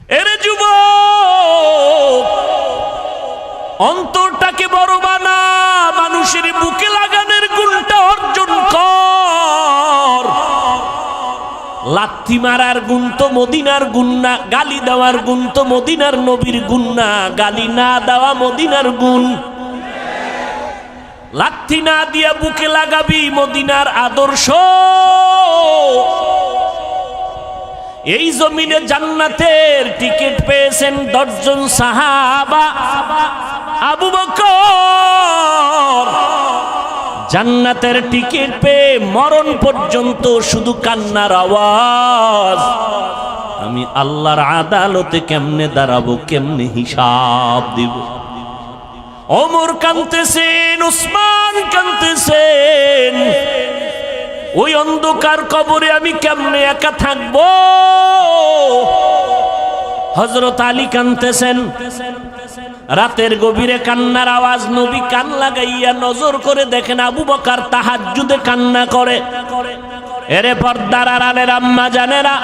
এরে যুবক, অন্তরটাকে বড় বানা, মানুষের বুকে লাগানোর গুণটা অর্জন কর। লাথি মারার গুণ তো মদিনার গুণ না, গালি দেওয়ার গুণ তো মদিনার নবীর গুণ না, গালি না দেওয়া মদিনার গুণ। লাথি না দিয়া বুকে লাগাবি মদিনার আদর্শ। এই জমিনে জান্নাতের টিকিট পেয়েছেন 10 জন সাহাবা। আবু বকর জান্নাতের টিকিট পেয়ে মরণ পর্যন্ত শুধু কান্নার আওয়াজ। আমি আল্লাহর আদালতে কেমনে দাঁড়াবো, কেমনে হিসাব দিব। ওমর কাঁদতেছেন, উসমান কাঁদতেছেন, ওই অন্ধকার কবরে আমি কেমনে একা থাকবো। হযরত আলী কাঁদতেছেন, রাতের গভীরে কান্নার আওয়াজ। নবী কান লাগাইয়া নজর করে দেখেন আবু বকর তাহাজ্জুদে কান্না করে। এরে পর্দার আড়ালের আম্মা জানেরা,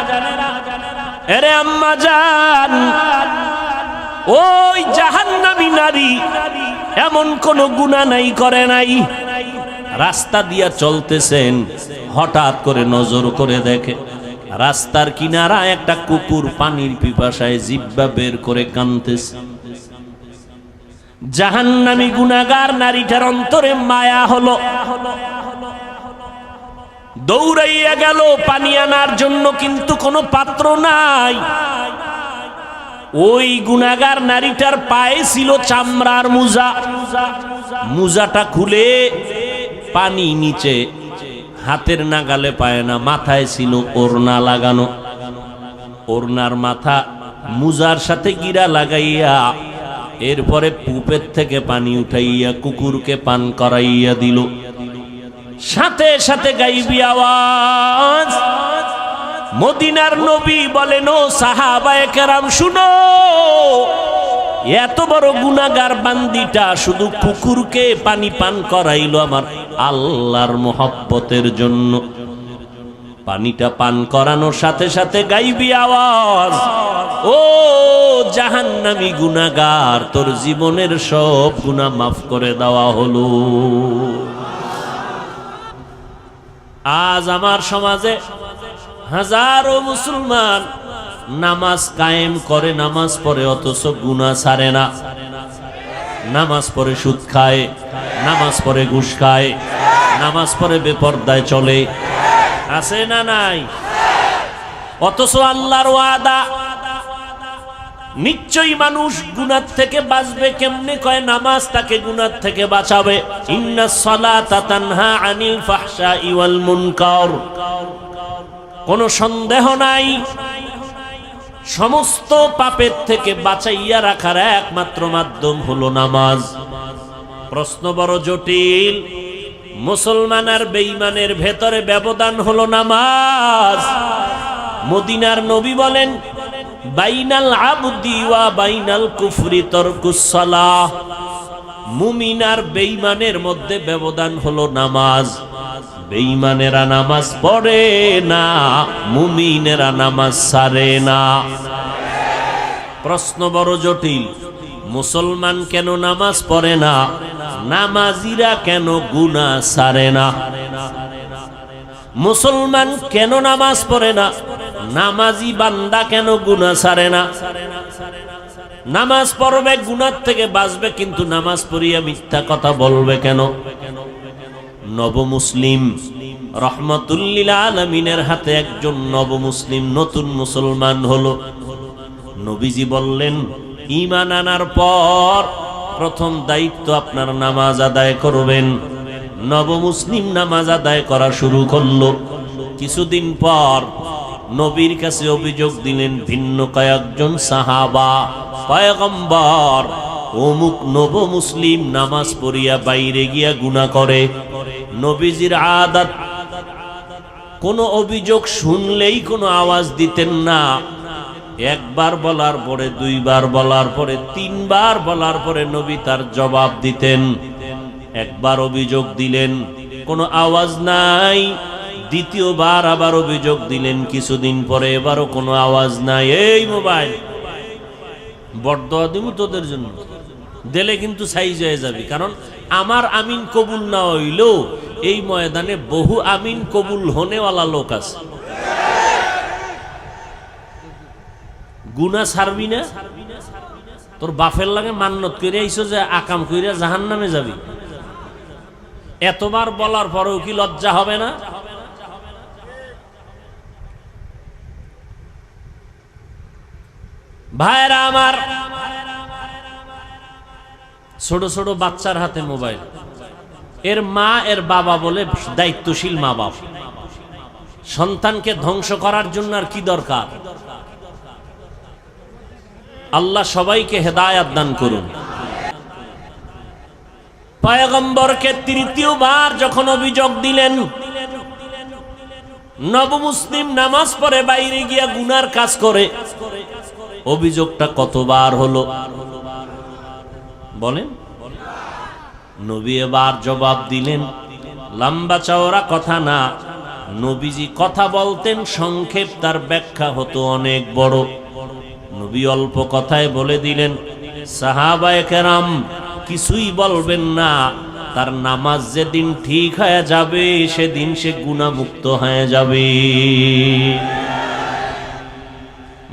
এরে আম্মা জান, ওই জাহান্নামী নারী এমন কোন গুনাহ নাই করে নাই। রাস্তা দিয়া চলতেছেন, হঠাৎ করে নজর করে দেখে রাস্তার কিনারা একটা কুকুর পানির পিপাসায় জিহ্বা বের করে কাঁদতেছে। জাহান্নামী গুনাহগার নারীটার অন্তরে মায়া হলো, দৌড়াইয়া গেল পানি আনার জন্য, কিন্তু কোনো পাত্র নাই। ওই গুনাহগার নারীটার পায়ে ছিল চামড়ার মোজা। মোজাটা খুলে পানি নিচে, হাতের নাগালে পায় না। মাথায় ছিল ওড়না লাগানো, ওড়নার মাথা মোজার সাথে গিরা লাগাইয়া এরপরে পুপের থেকে পানি উঠাইয়া কুকুরকে পান করাইয়া দিল। সাথে সাথে গাইবি আওয়াজ, মদিনার নবী বলেন, ও সাহাবায়ে কেরাম শুনো, এত বড় গুনাহগার বান্দিটা শুধু কুকুরকে পানি পান করাইলো আমার আল্লাহর মোহব্বতের জন্য। পানিটা পান করানোর সাথে সাথে গাইবি আওয়াজ, ও জাহান্নামী গুনাহগার, তোর জীবনের সব গুনাহ মাফ করে দেওয়া হলো। আজ আমার সমাজে হাজারো মুসলমান নামাজ কায়েম করে, নামাজ পড়ে, অথচ গুনাহ ছাড়ে না। নামাজ পড়ে সুদ খায়, নামাজ পড়ে ঘুষ খায়, নামাজ পড়ে বেপরদায় চলে, আছে না নাই? অথচ আল্লাহর ওয়াদা, নিশ্চয়ই মানুষ গুনাহ থেকে বাঁচবে। কেমনে? কয় নামাজ তাকে গুনাহ থেকে বাঁচাবে। ইন্নাস সালাতা তানহা আনিল ফাহশাই ওয়াল মুনকার। কোনো সন্দেহ নাই, সমস্ত পাপের থেকে বাঁচাইয়া রাখার একমাত্র মাধ্যম হলো নামাজ। প্রশ্ন বড় জটিল। মুসলমান আর বেঈমানের ভেতরে ব্যবধান হলো নামাজ। মদিনার নবী বলেন, বাইনাল আবদি ওয়া বাইনাল কুফরি তারকুস সালাহ। মুমিন আর বেঈমানের মধ্যে ব্যবধান হলো নামাজ। বেঈমানেরা নামাজ পড়ে না, মুমিনেরা নামাজ ছাড়ে না। প্রশ্ন বড় জটিল। মুসলমান কেন নামাজ পড়ে না? নামাজিরা কেন গুনাহ ছাড়ে না? মুসলমান কেন নামাজ পড়ে না? নামাজি বান্দা কেন গুনাহ ছাড়ে না? নামাজ পড়বে, গুনাহ থেকে বাঁচবে, কিন্তু নামাজ পড়িয়া মিথ্যা কথা বলবে কেন? নব মুসলিম রহমাতুল লিল আলামিনের হাতে একজন নব মুসলিম নতুন মুসলমান হলো। নবীজি বললেন, ঈমান আনার পর প্রথম দায়িত্ব আপনার নামাজ আদায় করবেন। নব মুসলিম নামাজ আদায় করা শুরু করলো। কিছুদিন পর নবীর কাছে অভিযোগ দিলেন ভিন্ন কয়েকজন সাহাবা, পয়গম্বর, অমুক নব মুসলিম নামাজ পড়িয়া বাইরে গিয়া গুনাহ করে। নবীজির আদত, কোন অভিযোগ শুনলেই কোনো আওয়াজ দিতেন না। একবার বলার পরে, দুইবার বলার পরে, তিনবার বলার পরে নবী তার জবাব দিতেন। একবার অভিযোগ দিলেন, কোনো আওয়াজ নাই। দ্বিতীয়বার আবার অভিযোগ দিলেন, কিছুদিন পরে এবারও কোনো আওয়াজ নাই। এই মোবাইল, বরদোয়া দিব তোদের জন্য, দিলে কিন্তু সাইজ হয়ে যাবে। কারণ আমার আমিন কবুল না হইলেও এই ময়দানে বহু আমিন কবুল হনেওয়ালা লোক আছে। গুনাহ ছাড়বি না? তোর বাপের লাগে মান্নত করে আইছো যে আকাম কইরা জাহান্নামে যাবি, এতবার বলার পরেও কি লজ্জা হবে না? ভাইরা আমার, ছোট ছোট বাচ্চার হাতে মোবাইল, এর মা এর বাবা বলে দায়িত্বশীল মা বাপ, সন্তানকে ধ্বংস করার জন্য আর কি দরকার? আল্লাহ সবাইকে হেদায়েত দান করুন। পয়গম্বরকে তৃতীয়বার যখন অভিযোগ দিলেন, নবমুসলিম নামাজ পড়ে বাইরে গিয়া গুনার কাজ করে, অভিযোগটা কতবার হলো বলেন? নবী এবার জবাব দিলেন, লম্বা চওড়া কথা না, নবীজি কথা বলতেন সংক্ষেপ, তার ব্যাখ্যা হতো অনেক বড়। নবী অল্প কথায় বলে দিলেন, সাহাবায়ে কেরাম কিছুই বলবেন না, তার নামাজ যেদিন ঠিক হয়ে যাবে সেদিন সে গুনাহমুক্ত হয়ে যাবে।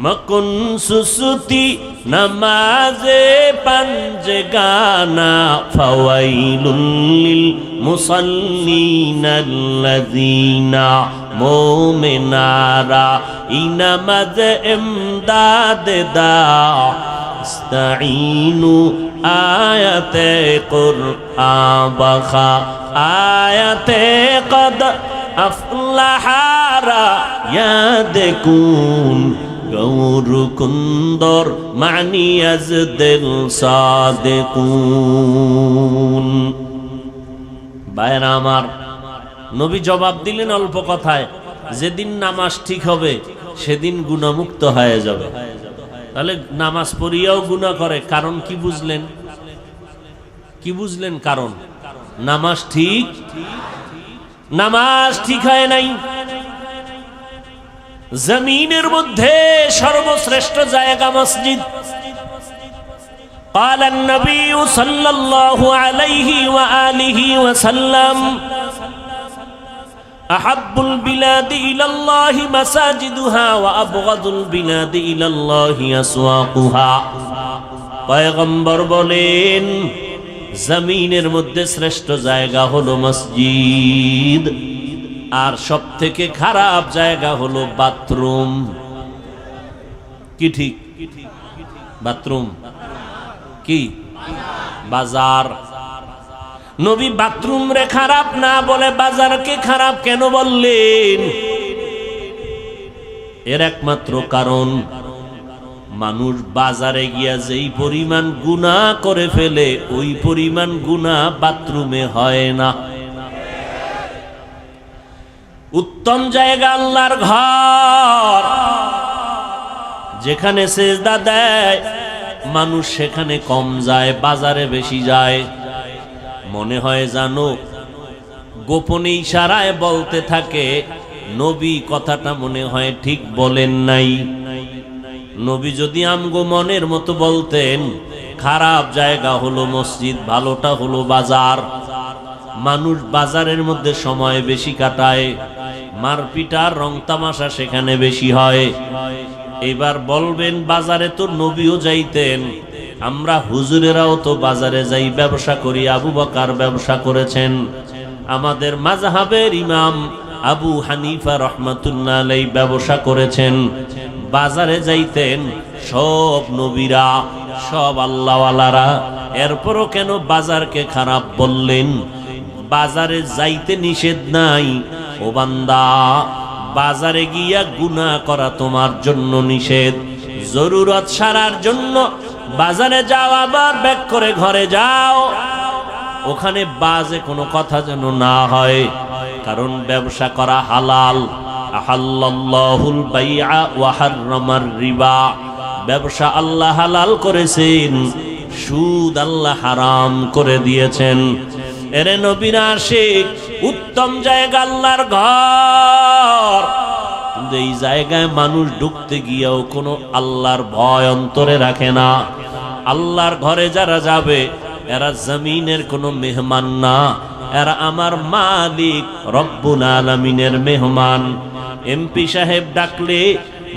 মকুন সুসুতি নামাজে পাঞ্জগানা ফাওয়াইলুল লিল মুসাল্লিনাল্লাযিনা মুমিনারা ইনামাজ ইমদাদ দা ইস্তাঈনু আয়াতে কুরআন বাখা আয়াতে কদ আফলাহারা ইয়াদকুন গৌর কুন্দর মানি আজ দিল সাদেকুন। ভাইরা আমার, নবী জবাব দিলেন অল্প কথায়, যেদিন নামাজ ঠিক হবে সেদিন গুনাহমুক্ত হয়ে যাবে। তাহলে নামাজ পড়িয়াও গুনাহ করে, কারণ কি বুঝলেন? কি বুঝলেন কারণ? নামাজ ঠিক হয় নাই। জমিনের মধ্যে সর্বশ্রেষ্ঠ জায়গা মসজিদ। قال النبي صلى الله عليه وآله وسلم أحب البلاد إلى الله مساجدها وأبغض البلاد إلى الله أسواقها। পয়গম্বর বলেন, জমিনের মধ্যে শ্রেষ্ঠ জায়গা হলো মসজিদ, আর সব থেকে খারাপ জায়গা হলো বাথরুম। কি ঠিক? বাথরুম কি? বাজার। নবী বাথরুম রে খারাপ না বলে বাজারকে খারাপ কেন বললেন? এর একমাত্র কারণ, মানুষ বাজারে গিয়া যেই পরিমাণ গুনাহ করে ফেলে ওই পরিমাণ গুনাহ বাথরুমে হয় না। উত্তম জায়গা আল্লাহর ঘর, যেখানে সেজদা দেয় মানুষ সেখানে কম যায়, বাজারে বেশি যায়। মনে হয় জানো গোপনে ইশারায় বলতে থাকে, নবী কথাটা মনে হয় ঠিক বলেন নাই। নবী যদি আমগো মনের মতো বলতেন, খারাপ জায়গা হলো মসজিদ, ভালোটা হলো বাজার। মানুষ বাজারের মধ্যে সময় বেশি কাটায়, মারপিট আর রং তামাশা সেখানে বেশি হয়। এবার বলবেন বাজারে তো নবীও যাইতেন, আমরা হুজুরেরাও তো বাজারে যাই, ব্যবসা করি। আবু বকর ব্যবসা করেছেন, আমাদের মাযহাবের ইমাম আবু হানিফা রাহমাতুল্লাহ আলাইহি ব্যবসা করেছেন, বাজারে যাইতেন সব নবীরা, সব আল্লাহওয়ালারা। এরপরও কেন বাজারকে খারাপ বললেন? বাজারে যাইতে নিষেধ নাই ও বান্দা, বাজারে গিয়া গুনাহ করা তোমার জন্য নিষেধ। জরুরত সারার জন্য বাজারে যাও, আবার ব্যাক করে ঘরে যাও, ওখানে বাজে কোনো কথা যেন না হয়, কারণ ব্যবসা করা হালাল। আহাল্লাল্লাহুল বাইআ ওয়া হাররামার রিবা, ব্যবসা আল্লাহ হালাল করেছেন, সুদ আল্লাহ হারাম করে দিয়েছেন। এরে নবীর আশিক, উত্তম জায়গা আল্লাহর ঘর, কিন্তু এই জায়গায় মানুষ ঢুকতে গিয়েও কোনো আল্লাহর ভয় অন্তরে রাখে না। আল্লাহর ঘরে যারা যাবে এরা জমিনের কোনো মেহমান না, এরা আমার মালিক রব্বুল আলামিনের মেহমান। এমপি সাহেব ডাকলে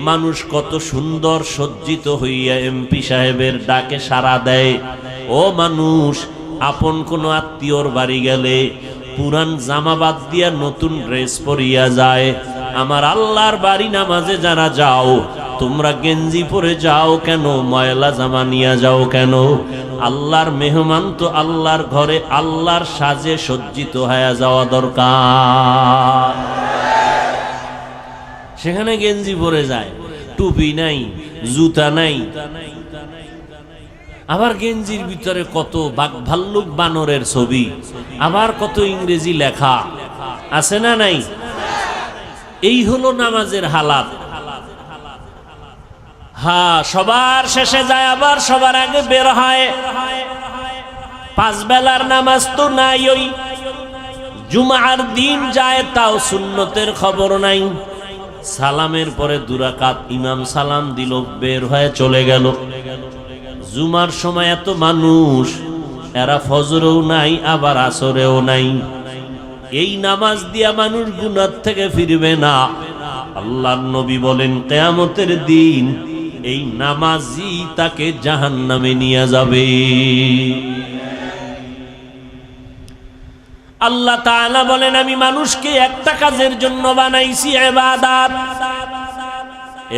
মানুষ কত সুন্দর সজ্জিত হইয়া এমপি সাহেবের ডাকে সাড়া দেয়। ও মানুষ, আপন কোনো আত্মীয়র বাড়ি গেলে পুরান জামা বাদ দিয়া নতুন ড্রেস পরিয়া যায়। আমার আল্লাহর বাড়ি নামাজে যারা যাও, তোমরা গেঞ্জি পরে যাও কেন? ময়লা জামা নিয়ে যাও কেন? আল্লাহর মেহমান তো আল্লাহর ঘরে আল্লাহর সাজে সজ্জিত হয়ে যাওয়া দরকার। সেখানে গেঞ্জি পরে যায়, টুপি নাই, জুতা নাই, আবার গেঞ্জির ভিতরে কত বাঘ ভাল্লুক বানরের ছবি, আবার কত ইংরেজি লেখা আছে না নাই? এই হলো নামাজের হালাত। হ্যাঁ, সবার শেষে যায় আবার সবার আগে বের হয়। পাঁচ বেলার নামাজ তো নাই, ওই জুমার দিন যায় তাও সুন্নতের খবর নাই। সালামের পরে দুরাকাত ইমাম সালাম দিল, বের হয়ে চলে গেল। জুমার সময় এত মানুষ, এরা ফজরেও নাই আবার আসরেও নাই। এই নামাজ দিয়া মানুষ গুনাহ থেকে ফিরবে না। আল্লাহর নবী বলেন কিয়ামতের দিন এই নামাজি তাকে জাহান্নামে নিয়ে যাবে। আল্লাহ তাআলা বলেন আমি মানুষকে একটা কাজের জন্য বানাইছি, ইবাদত।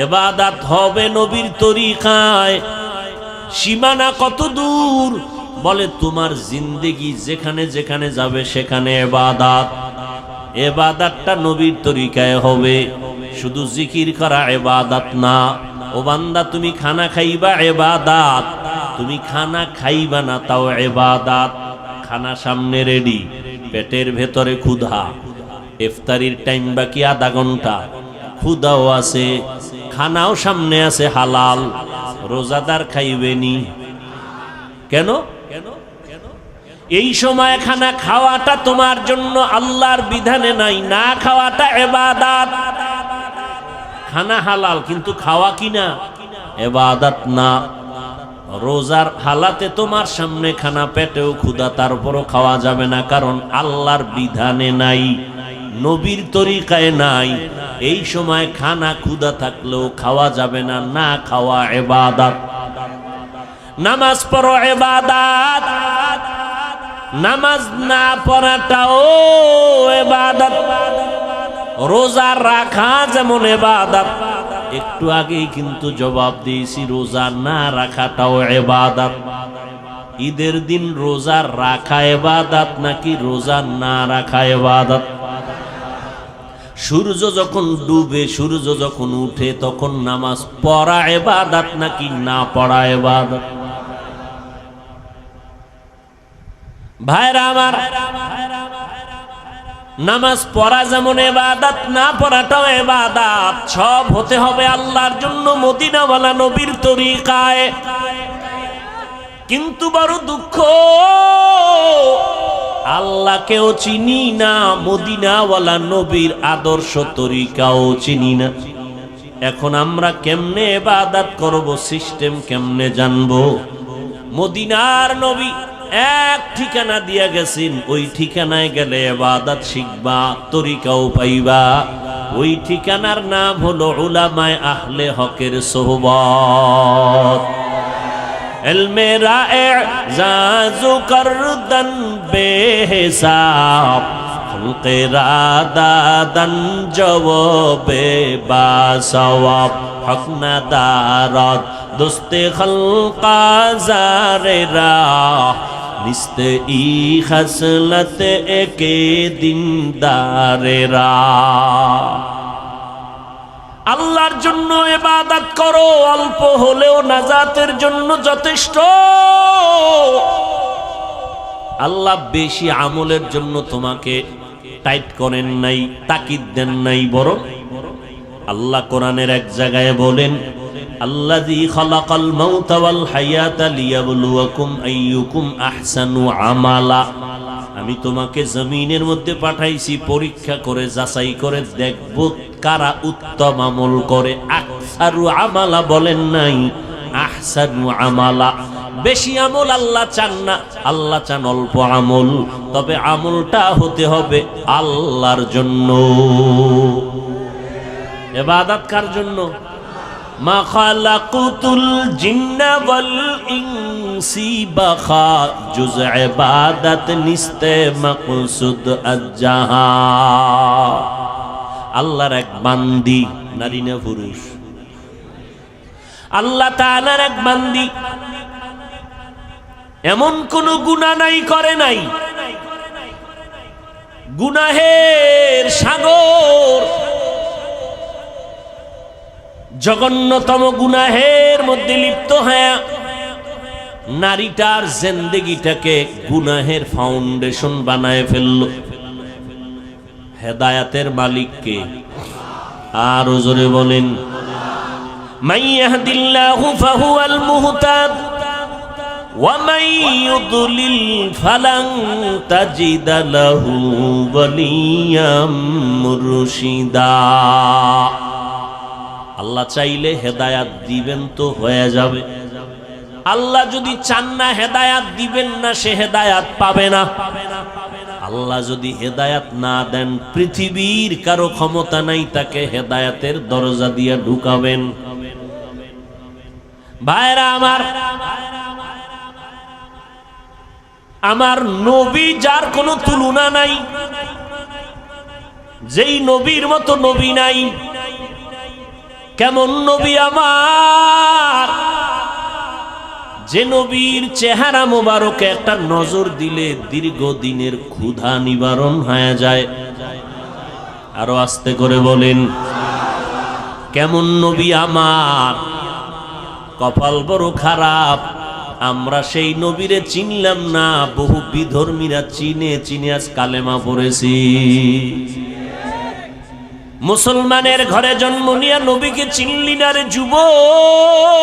ইবাদত হবে নবীর তরিকায়। সীমানা কত দূর? বলে তোমার জিন্দেগি যেখানে যেখানে যাবে সেখানে ইবাদত। ইবাদতটা নবীর তরিকায় হবে। শুধু জিকির করা ইবাদত না। ও বান্দা, তুমি খানা খাইবা ইবাদত, তুমি খানা খাইবা না তাও ইবাদত। খানা সামনে রেডি, পেটের ভেতরে ক্ষুধা, ইফতারির টাইম বাকি আধা ঘন্টা, ক্ষুধাও আছে, খানাও সামনে আছে হালাল। রোজাদার খাইবেনি কেন? এই সময় খানা খাওয়াটা তোমার জন্য আল্লাহর বিধানে নাই, না খাওয়াটা ইবাদত। খানা হালাল কিন্তু খাওয়া কিনা ইবাদত না। রোজার হালাতে তোমার সামনে খানা, পেটেও ক্ষুধা, তারপরও খাওয়া যাবে না, কারণ আল্লাহর বিধানে নাই, নবীর তরিকায় নাই। এই সময় খানা ক্ষুধা থাকলেও খাওয়া যাবে না, না খাওয়া ইবাদত। নামাজ পড়ো ইবাদত, নামাজ না পড়াটাও ইবাদত। রোজা রাখা যেমন ইবাদত, একটু আগেই কিন্তু জবাব দিয়েছি রোজা না রাখাটাও ইবাদত। ঈদের দিন রোজা রাখা ইবাদত নাকি রোজা না রাখা ইবাদত? সূর্য যখন ডুবে, সূর্য যখন উঠে, তখন নামাজ পড়া ইবাদত নাকি না পড়া ইবাদত? ভাইরা আমার, নামাজ পড়া যেমন ইবাদত, না পড়াটাও ইবাদত। সব হতে হবে আল্লাহর জন্য, মদিনাওয়ালা নবীর তরিকায়। কিন্তু বড় দুঃখ, আল্লাহকেও চিনি না, মদিনাওয়ালা নবীর আদর্শ তরিকাও চিনি না। এখন আমরা কেমনে ইবাদত করব, সিস্টেম কেমনে জানবো? মদিনার নবী এক ঠিকানা দিয়া গেছেন, ওই ঠিকানায় গেলে ইবাদত শিখবা, তরিকাও পাইবা। ওই ঠিকানার নাম হলো উলামায়ে আহলে হকের সোহবত। ইলমে রা'জাজু করদান বেহিসাব, খলকে রাদাদান জওয়াবে বাসওয়াব, হক না দারাত দোস্তে খলকা জারেরা, নিস্তে ই খসলত একে দিনদারেরা। আল্লাহর জন্য ইবাদত করো, অল্প হলেও নাজাতের জন্য যথেষ্ট। আল্লাহ বেশি আমলের জন্য তোমাকে টাইট করেন নাই, তাকিদ দেন নাই, বরং আল্লাহ কোরআনের এক জায়গায় বলেন আল্লাযী খালাকাল মাউতা ওয়াল হায়াতা লিয়াবলুয়াকুম আইয়ুকুম আহসানু আমালা। আমি তোমাকে জমিনের মধ্যে পাঠাইছি পরীক্ষা করে, যাচাই করে দেখব কারা উত্তম আমল করে? আকসারু আমালা বলেন নাই, আহসানু আমালা। বেশি আমল আল্লাহ চান না, আল্লাহ চান অল্প আমল, তবে আমলটা হতে হবে আল্লাহর জন্য। ইবাদত কার জন্য? মা খালাকুতুল জিন্না ওয়াল ইনসি বাখা, জুজ ইবাদত নিস্তে মাকসুদ আজ্জাহা। আল্লাহর এক বান্দি, নারী না পুরুষ? আল্লাহ তাআলার এক বান্দি, এমন কোন গুনাহ নাই করে নাই, গুনাহের সাগর, জঘন্যতম গুনাহের মধ্যে লিপ্ত হয়ে নারীটার জিন্দেগিটাকে গুনাহের ফাউন্ডেশন বানায় ফেলল। হেদায়েতের মালিক কে? আর জোরে বলেন, মান ইয়াহদিল্লাহু ফাহুয়াল মুহতাদ ওয়া মান ইউদ্লিল ফালান তাজিদা লাহু ওয়ালিয়াম মুরশিদা। আল্লাহ চাইলে হেদায়াত দিবেন তো হয়ে যাবে, আল্লাহ যদি চান না হেদায়াত দিবেন না, সে হেদায়াত পাবে না। আল্লাহ যদি হেদায়াত না দেন, পৃথিবীর কারো ক্ষমতা নাই তাকে হেদায়াতের দরজা দিয়ে ঢুকাবেন। ভাইরা আমার, আমার নবী যার কোনো তুলনা নাই, যেই নবীর মতো নবী নাই। কেমন নবী আমার, যে নবীর চেহারা মোবারকে একটা নজর দিলে দীর্ঘদিনের ক্ষুধা নিবারণ হয়ে যায়। আরো আস্তে করে বলেন, কেমন নবী আমার। কপাল বড় খারাপ, আমরা সেই নবীরে চিনলাম না, বহু বিধর্মীরা চিনে চিনে আজ কালেমা পড়েছি। মুসলমানের ঘরে জন্ম নিয়া নবীকে চিনলি না রে যুবক।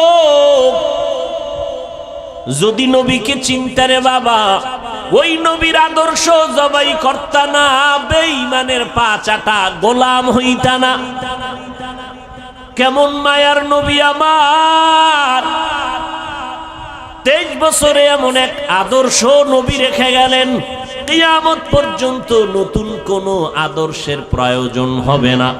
যদি নবীকে চিনতে রে বাবা, ওই নবীর আদর্শ জবাই করতা না, বেঈমানের পা চাটা গোলাম হইতা না। কেমন মায়ার নবী আমার, 23 বছরে এমন এক আদর্শ নবী রেখে গেলেন, কিয়ামত পর্যন্ত নতুন কোন আদর্শের প্রয়োজন হবে না।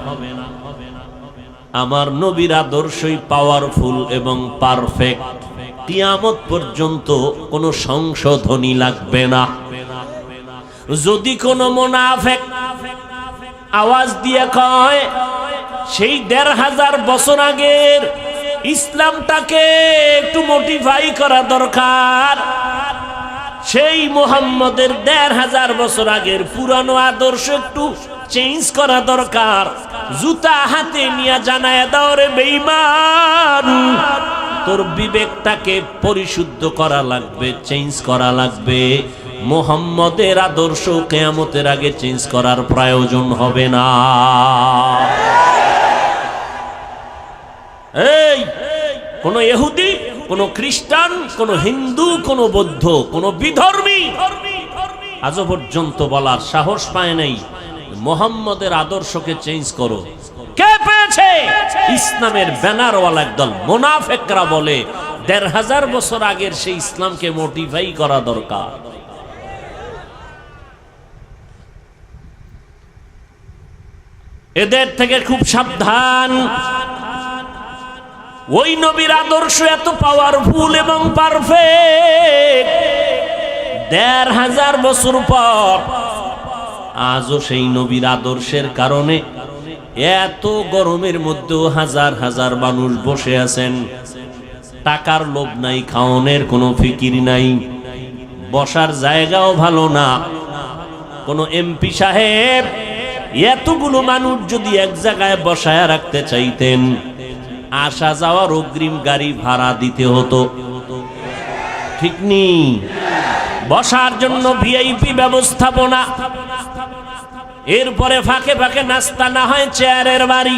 আমার নবীর আদর্শই পাওয়ারফুল এবং পারফেক্ট, কিয়ামত পর্যন্ত কোনো সংশোধনী লাগবে না। যদি কোনো মুনাফিক আওয়াজ দিয়ে কয় সেই 1500 বছর আগের ইসলামটাকে একটু মডিফাই করা দরকার, সেই মুহাম্মদের 1500 বছর আগের পুরানো আদর্শ একটু চেঞ্জ করা দরকার, জুতা হাতে নিয়ে জানায় দাও রে বেঈমান, তোর বিবেকটাকে পরিশুদ্ধ করা লাগবে, চেঞ্জ করা লাগবে। মুহাম্মদের আদর্শ কিয়ামতের আগে চেঞ্জ করার প্রয়োজন হবে না। এই কোন ইহুদি, কোন খ্রিস্টান, কোন হিন্দু, কোন বৌদ্ধ, কোন বিধর্মী আজ পর্যন্ত বলার সাহস পায় নাই মুহাম্মদের আদর্শকে চেঞ্জ করো। কে পেয়েছে? ইসলামের ব্যানারওয়ালা একদল মুনাফিকরা বলে 1500 বছর আগের সেই ইসলামকে মডিফাই করা দরকার। এদের থেকে খুব সাবধান। ওই নবীর আদর্শ এত পাওয়ারফুল এবং পারফেক্ট, 1500 বছর পর আজও সেই নবীর আদর্শের কারণে এত গরমের মধ্যেও হাজার হাজার মানুষ বসে আছেন। টাকার লোভ নাই, খাওয়ানোর কোনো ফিকির নাই, বসার জায়গাও ভালো না। কোন এমপি সাহেব এতগুলো মানুষ যদি এক জায়গায় বসায় রাখতে চাইতেন, আসা যাওয়ার অগ্রিম গাড়ি ভাড়া দিতে হতো, ঠিক নেই? বসার জন্য ভিআইপি ব্যবস্থাপনা, এরপরে ফাঁকে ফাঁকে নাস্তা, না হয় চেয়ারের বাড়ি,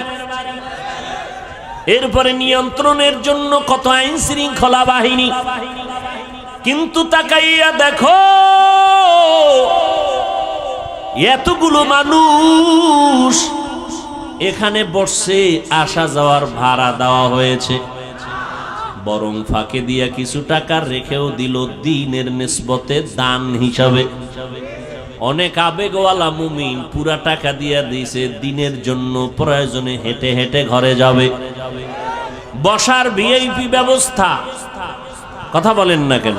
এরপরে নিয়ন্ত্রণের জন্য কত আইন শৃঙ্খলা বাহিনী। কিন্তু তাকাইয়া দেখো এতগুলো মানুষ এখানে বসছে, আসা যাওয়ার ভাড়া দেওয়া হয়েছে, বরং ফাঁকে দিয়া কিছু টাকা রেখেও দিল দ্বীনের নিসবতে দান হিসাবে। অনেক আবেগওয়ালা মুমিন পুরা টাকা দিয়া দিয়েছে দ্বীনের জন্য, প্রয়োজনে হেঁটে হেঁটে ঘরে যাবে। বসার ভিআইপি ব্যবস্থা, কথা বলেন না কেন?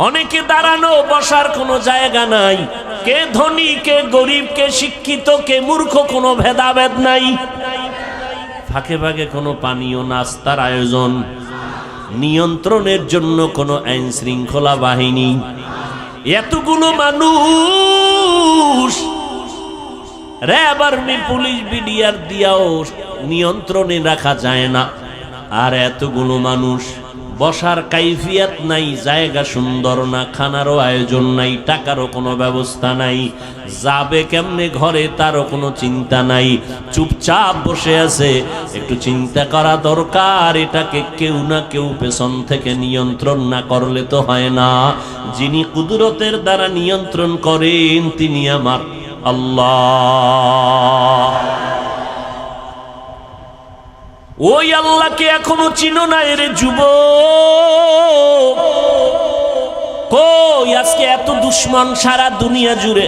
অনেকে দাঁড়ানো, বসার কোনো জায়গা নাই। কে ধনী, কে গরিব, কে শিক্ষিত, কে মূর্খ, কোনো ভেদাভেদ নাই। ফাঁকে ফাঁকে কোনো পানীয় নাস্তার আয়োজন, নিয়ন্ত্রণের জন্য কোনো আইন শৃঙ্খলা বাহিনী। এতগুলো মানুষ র্যাব, আর্মি, পুলিশ, বিডিআর দিয়াও নিয়ন্ত্রণে রাখা যায় না। আর এতগুলো মানুষ, বসার কাইফিয়াত নাই, জায়গা সুন্দর না, খানারও আয়োজন নাই, টাকারও কোনো ব্যবস্থা নাই, যাবে কেমনে ঘরে তারও কোনো চিন্তা নাই, চুপচাপ বসে আছে। একটু চিন্তা করা দরকার, এটাকে কেউ না কেউ পেছন থেকে নিয়ন্ত্রণ না করলে তো হয় না। যিনি কুদরতের দ্বারা নিয়ন্ত্রণ করেন তিনি আমার আল্লাহ। ওই আল্লাহকে এখনো চিনো না রে যুবক? কই আজকে এত দুশ্মন সারা দুনিয়া জুড়ে?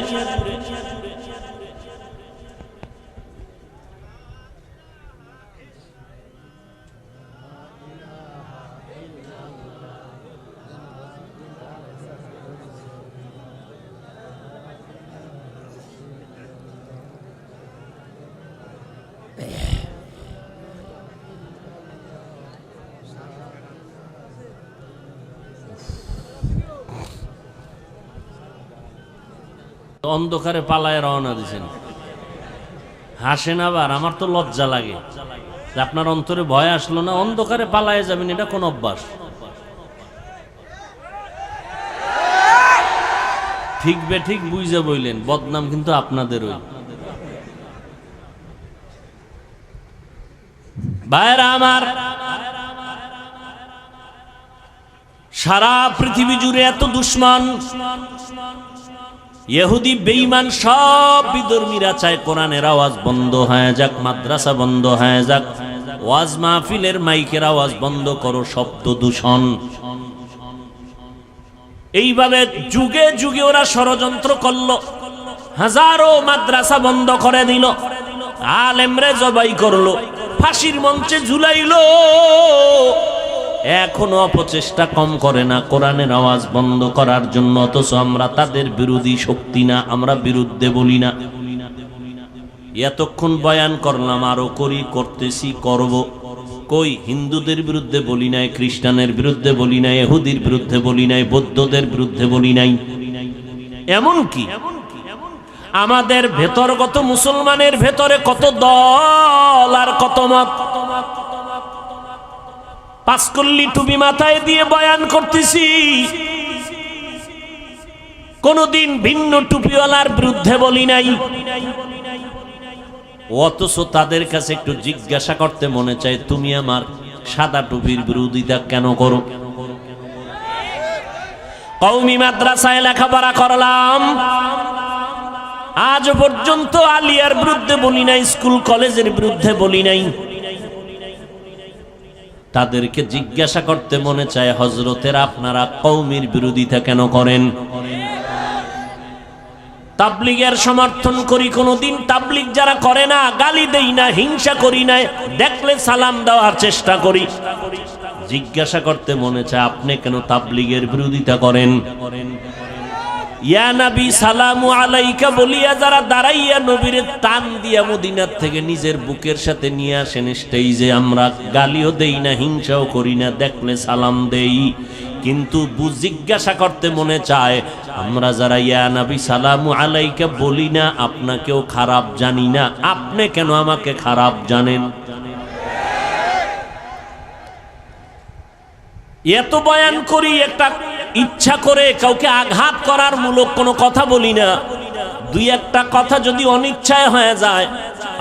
অন্ধকারে পালায় রওনা দিয়েছেন, হাসেন আবার। আমার তো লজ্জা লাগে যে আপনার অন্তরে ভয় আসলো না, অন্ধকারে পালায় যাবেন, এটা কোন অভ্যাস? ঠিক বে ঠিক বুঝে বইলেন, বদনাম কিন্তু আপনাদেরই। ভাইরা আমার, সারা পৃথিবী জুড়ে এত দুশ্মন, ইহুদি বেঈমান সব বিধর্মীরা চায় কোরআনের আওয়াজ বন্ধ হয়ে যাক, মাদ্রাসা বন্ধ হয়ে যাক, ওয়াজ মাহফিলের মাইকের আওয়াজ বন্ধ করো, শব্দ দূষণ। এইভাবে যুগে যুগে ওরা ষড়যন্ত্র করলো, হাজারো মাদ্রাসা বন্ধ করে দিল, আলেমরে জবাই করলো, ফাঁসির মঞ্চে ঝুলাইলো। এখনো অপচেষ্টা কম করে না কোরআনের আওয়াজ বন্ধ করার জন্য। অথচ আমরা তাদের বিরোধী শক্তি না, আমরা বিরুদ্ধে বলি না। এতক্ষণ বয়ান করলাম, আরো করি, করতেছি, করব। কই হিন্দুদের বিরুদ্ধে বলি নাই, খ্রিস্টানের বিরুদ্ধে বলি নাই, ইহুদির বিরুদ্ধে বলি নাই, বৌদ্ধদের বিরুদ্ধে বলি নাই। এমন কি আমাদের ভেতরগত মুসলমানের ভেতরে কত দল আর কত মত। পাঁচকল্লি টুপি মাথায় দিয়ে বয়ান করতেছি, কোনদিন ভিন্ন টুপিওয়ালার বিরুদ্ধে বলি নাই। অথচ তাদের কাছে একটু জিজ্ঞাসা করতে মনে চায়, তুমি আমার সাদা টুপির বিরোধিতা কেন করো? কওমি মাদ্রাসায় লেখাপড়া করলাম, আজ পর্যন্ত আলিয়ার বিরুদ্ধে বলি নাই, স্কুল কলেজের বিরুদ্ধে বলি নাই। তাদেরকে জিজ্ঞাসা করতে মনে চায়, হযরতেরা আপনারা কওমির বিরোধিতা কেন করেন? তাবলীগের সমর্থন করি, কোনদিন তাবলীগ যারা করে না গালি দেই না, হিংসা করি না, দেখলে সালাম দেওয়ার চেষ্টা করি। জিজ্ঞাসা করতে মনে চায়, আপনি কেন তাবলীগের বিরোধিতা করেন? ইয়া নবী সালামু আলাইকা বলিয়া যারা দাঁড়াইয়া নবীর টান দিয়া মদিনার থেকে নিজের বুকের সাথে নিয়ে আসেন স্টেজে, আমরা গালিও দেই না, হিংসাও করি না, দেখলে সালাম দেই। কিন্তু জিজ্ঞাসা করতে মনে চায়, আমরা যারা ইয়া নবী সালামু আলাইকা বলি না, আপনাকেও খারাপ জানি না, আপনি কেন আমাকে খারাপ জানেন? এত বয়ান করি, একটা ইচ্ছা করে কাউকে আঘাত করার মূলক কোনো কথা বলি না। দুই একটা কথা যদি অনিচ্ছায় হয়ে যায়,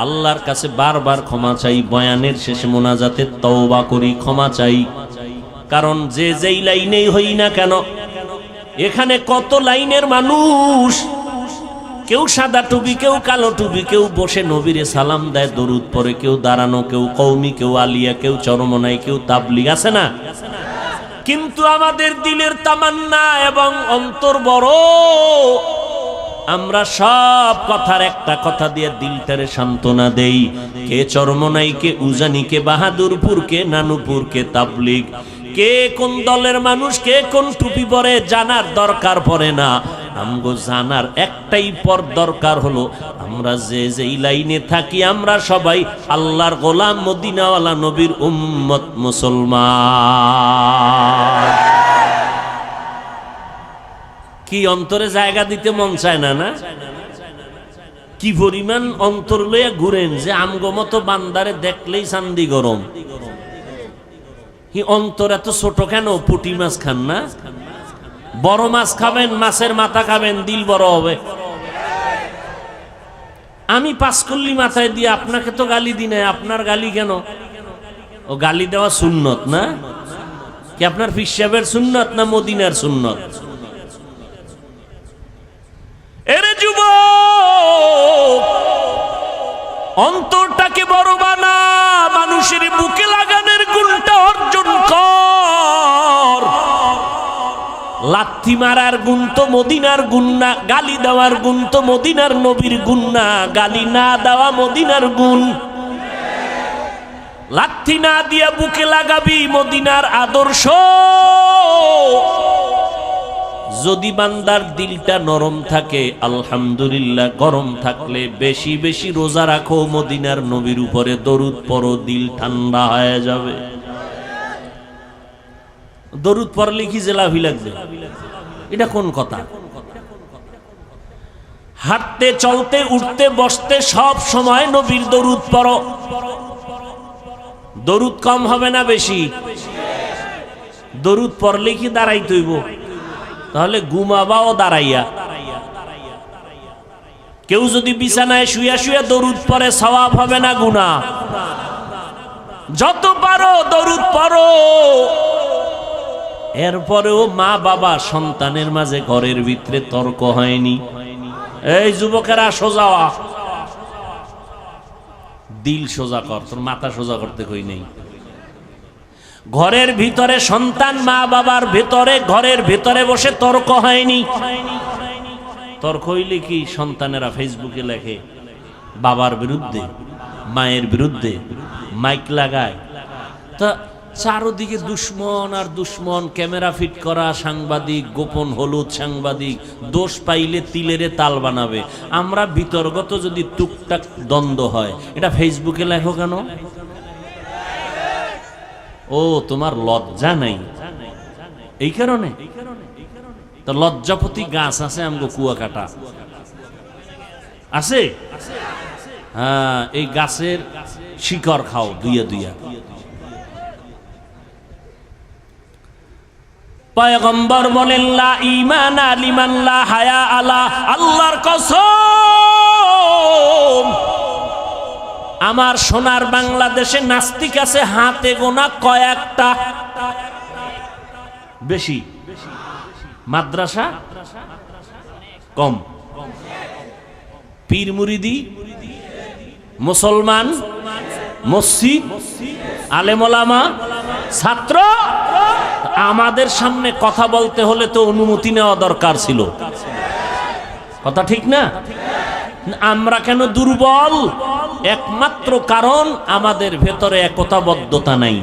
আল্লাহর কাছে বারবার ক্ষমা চাই। বয়ানের শেষে মোনাজাতে তওবা করি, ক্ষমা চাই। কারণ যে যেই লাইনেই হই না কেন, এখানে কত লাইনের মানুষ, কেউ সাদা টুপি, কেউ কালো টুপি, কেউ বসে নবীরে সালাম দেয়, দরুদ পড়ে, কেউ দাঁড়ানো, কেউ কওমি, কেউ আলিয়া, কেউ চরমনাই, কেউ তাবলিগ, আছে না? কিন্তু আমাদের দিলের তামান্না এবং অন্তর বড়, আমরা সব কথার একটা কথা দিয়ে দিলটারে সান্ত্বনা দেই। কে চরমনাই, কে উজানি, কে বাহাদুরপুর, কে নানুপুর, কে তাবলিগ, কে কোন দলের মানুষ, কে কোন টুপি পরে জানার দরকার পড়ে না। আমগো জানার একটাই পর দরকার হলো, আমরা যে যেই লাইনে থাকি আমরা সবাই আল্লাহর গোলাম, মদিনাওয়ালা নবীর উম্মত, মুসলমান। কি অন্তরে জায়গা দিতে মন চায় না? না, কি পরিমাণ অন্তর লইয়া ঘুরেন যে আমগো মতো বান্দারে দেখলেই চান্দি গরম। কি অন্তর এত ছোট কেন? পুঁটি মাছ খান না? বড় মাছ খাবেন, মাছের মাথা খাবেন, দিল বড় হবে। আমি পাঁচকল্লি মাথায় দিয়ে আপনাকে তো গালি দিই না, আপনার গালি কেন? ও গালি দেওয়া সুন্নত না? কি আপনার পীর সাহেবের সুন্নত না মদিনার সুন্নত? এরে যুবক, অন্তরটাকে বড় বানা, মানুষের বুকে লাগানোর গুণটা অর্জন কর। লাথি মারার গুণ তো মদিনার গুণ না, গালি দেওয়ার গুণ তো মদিনার নবীর গুণ না, গালি না দেওয়া মদিনার গুণ। লাথি না দিয়া বুকে লাগাবি মদিনার আদর্শ। যদি বান্দার দিলটা নরম থাকে, আলহামদুলিল্লাহ, গরম থাকলে বেশি বেশি রোজা রাখো, মদিনার নবীর উপরে দরুদ পড়ো, দিল ঠান্ডা হয়ে যাবে। দরুদ পড়লে কি জেলাভি লাগবে? এটা কোন কথা? হাঁটতে, চলতে, উঠতে, বসতে সব সময় নবীর দরুদ পড়ো। দরুদ কম হবে না বেশি? দরুদ পড়লে কি দাঁড়াইতে হইব? তাহলে ঘুমাবাও দাঁড়াইয়া। কেউ যদি বিছানায় শুয়া শুয়া দরুদ পড়ে, সওয়াব হবে না গুনাহ? যত পারো দরুদ পড়ো। এরপরেও মা বাবা সন্তানের মাঝে ঘরের ভিতরে তর্ক হয়নি। এই যুবকেরা সোজা হ, দিল সোজা কর, তোর মাথা সোজা করতে কই নেই। ঘরের ভিতরে সন্তান মা বাবার ভেতরে, ঘরের ভেতরে বসে তর্ক হয়নি। তর্ক হইলে কি সন্তানেরা ফেসবুকে লেখে বাবার বিরুদ্ধে, মায়ের বিরুদ্ধে, মাইক লাগায়। তা চারদিকে দুশ্মন আর দুশ্মন, ক্যামেরা ফিট করা সাংবাদিক, গোপন হলুদ সাংবাদিক, দোষ পাইলে তিলেরে তাল বানাবে। আমরা বিতর্গত যদি টুকটাক দ্বন্দ্ব হয়, এটা ফেসবুকে লেখো কেন? ও, তোমার লজ্জা নাই, এই কারণে। তো লজ্জাপতি গাছ আছে আমগো কুয়াকাটা আছে, হ্যাঁ, এই গাছের শিকড় খাও দুইয়া দুইয়া। পয়গম্বর বলেন, লা ঈমানা লিমান লা হায়া আলা। আল্লাহর কসম, আমার সোনার বাংলাদেশে নাস্তিক আছে হাতে গোনা কয়েকটা, বেশি। মাদ্রাসা কম। পীর মুরিদি, মুসলমান, মসজিদ, আলেম ওলামা, ছাত্র। আমাদের সামনে কথা বলতে হলে তো অনুমতি নেওয়া দরকার ছিল, কথা ঠিক না? আমরা কেন দুর্বল? একমাত্র কারণ আমাদের ভেতরে একতাবদ্ধতা নাই।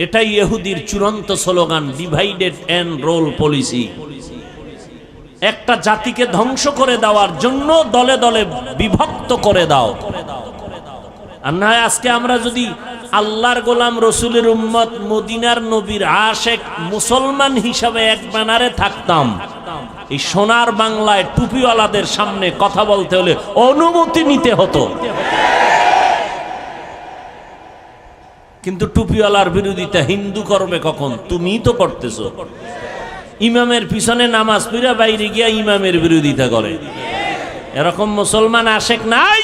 এটাই ইহুদির চূড়ান্ত slogan, divided and rule policy. একটা জাতিকে ধ্বংস করে দেওয়ার জন্য দলে দলে বিভক্ত করে দাও। আর না, আজকে আমরা যদি আল্লাহর গোলাম, রসুলের উম্মত, মদিনার নবীর আশেক মুসলমান হিসাবে এক ব্যানারে থাকতাম, এই সোনার বাংলায় টুপিওয়ালাদের সামনে কথা বলতে হলে অনুমতি নিতে হতো। কিন্তু টুপিওয়ালার বিরোধিতা হিন্দু করবে কখন? তুমিই তো করতেছো। ইমামের পিছনে নামাজ পড়া বাইরে গিয়া ইমামের বিরোধিতা করে, এরকম মুসলমান আশেক নাই?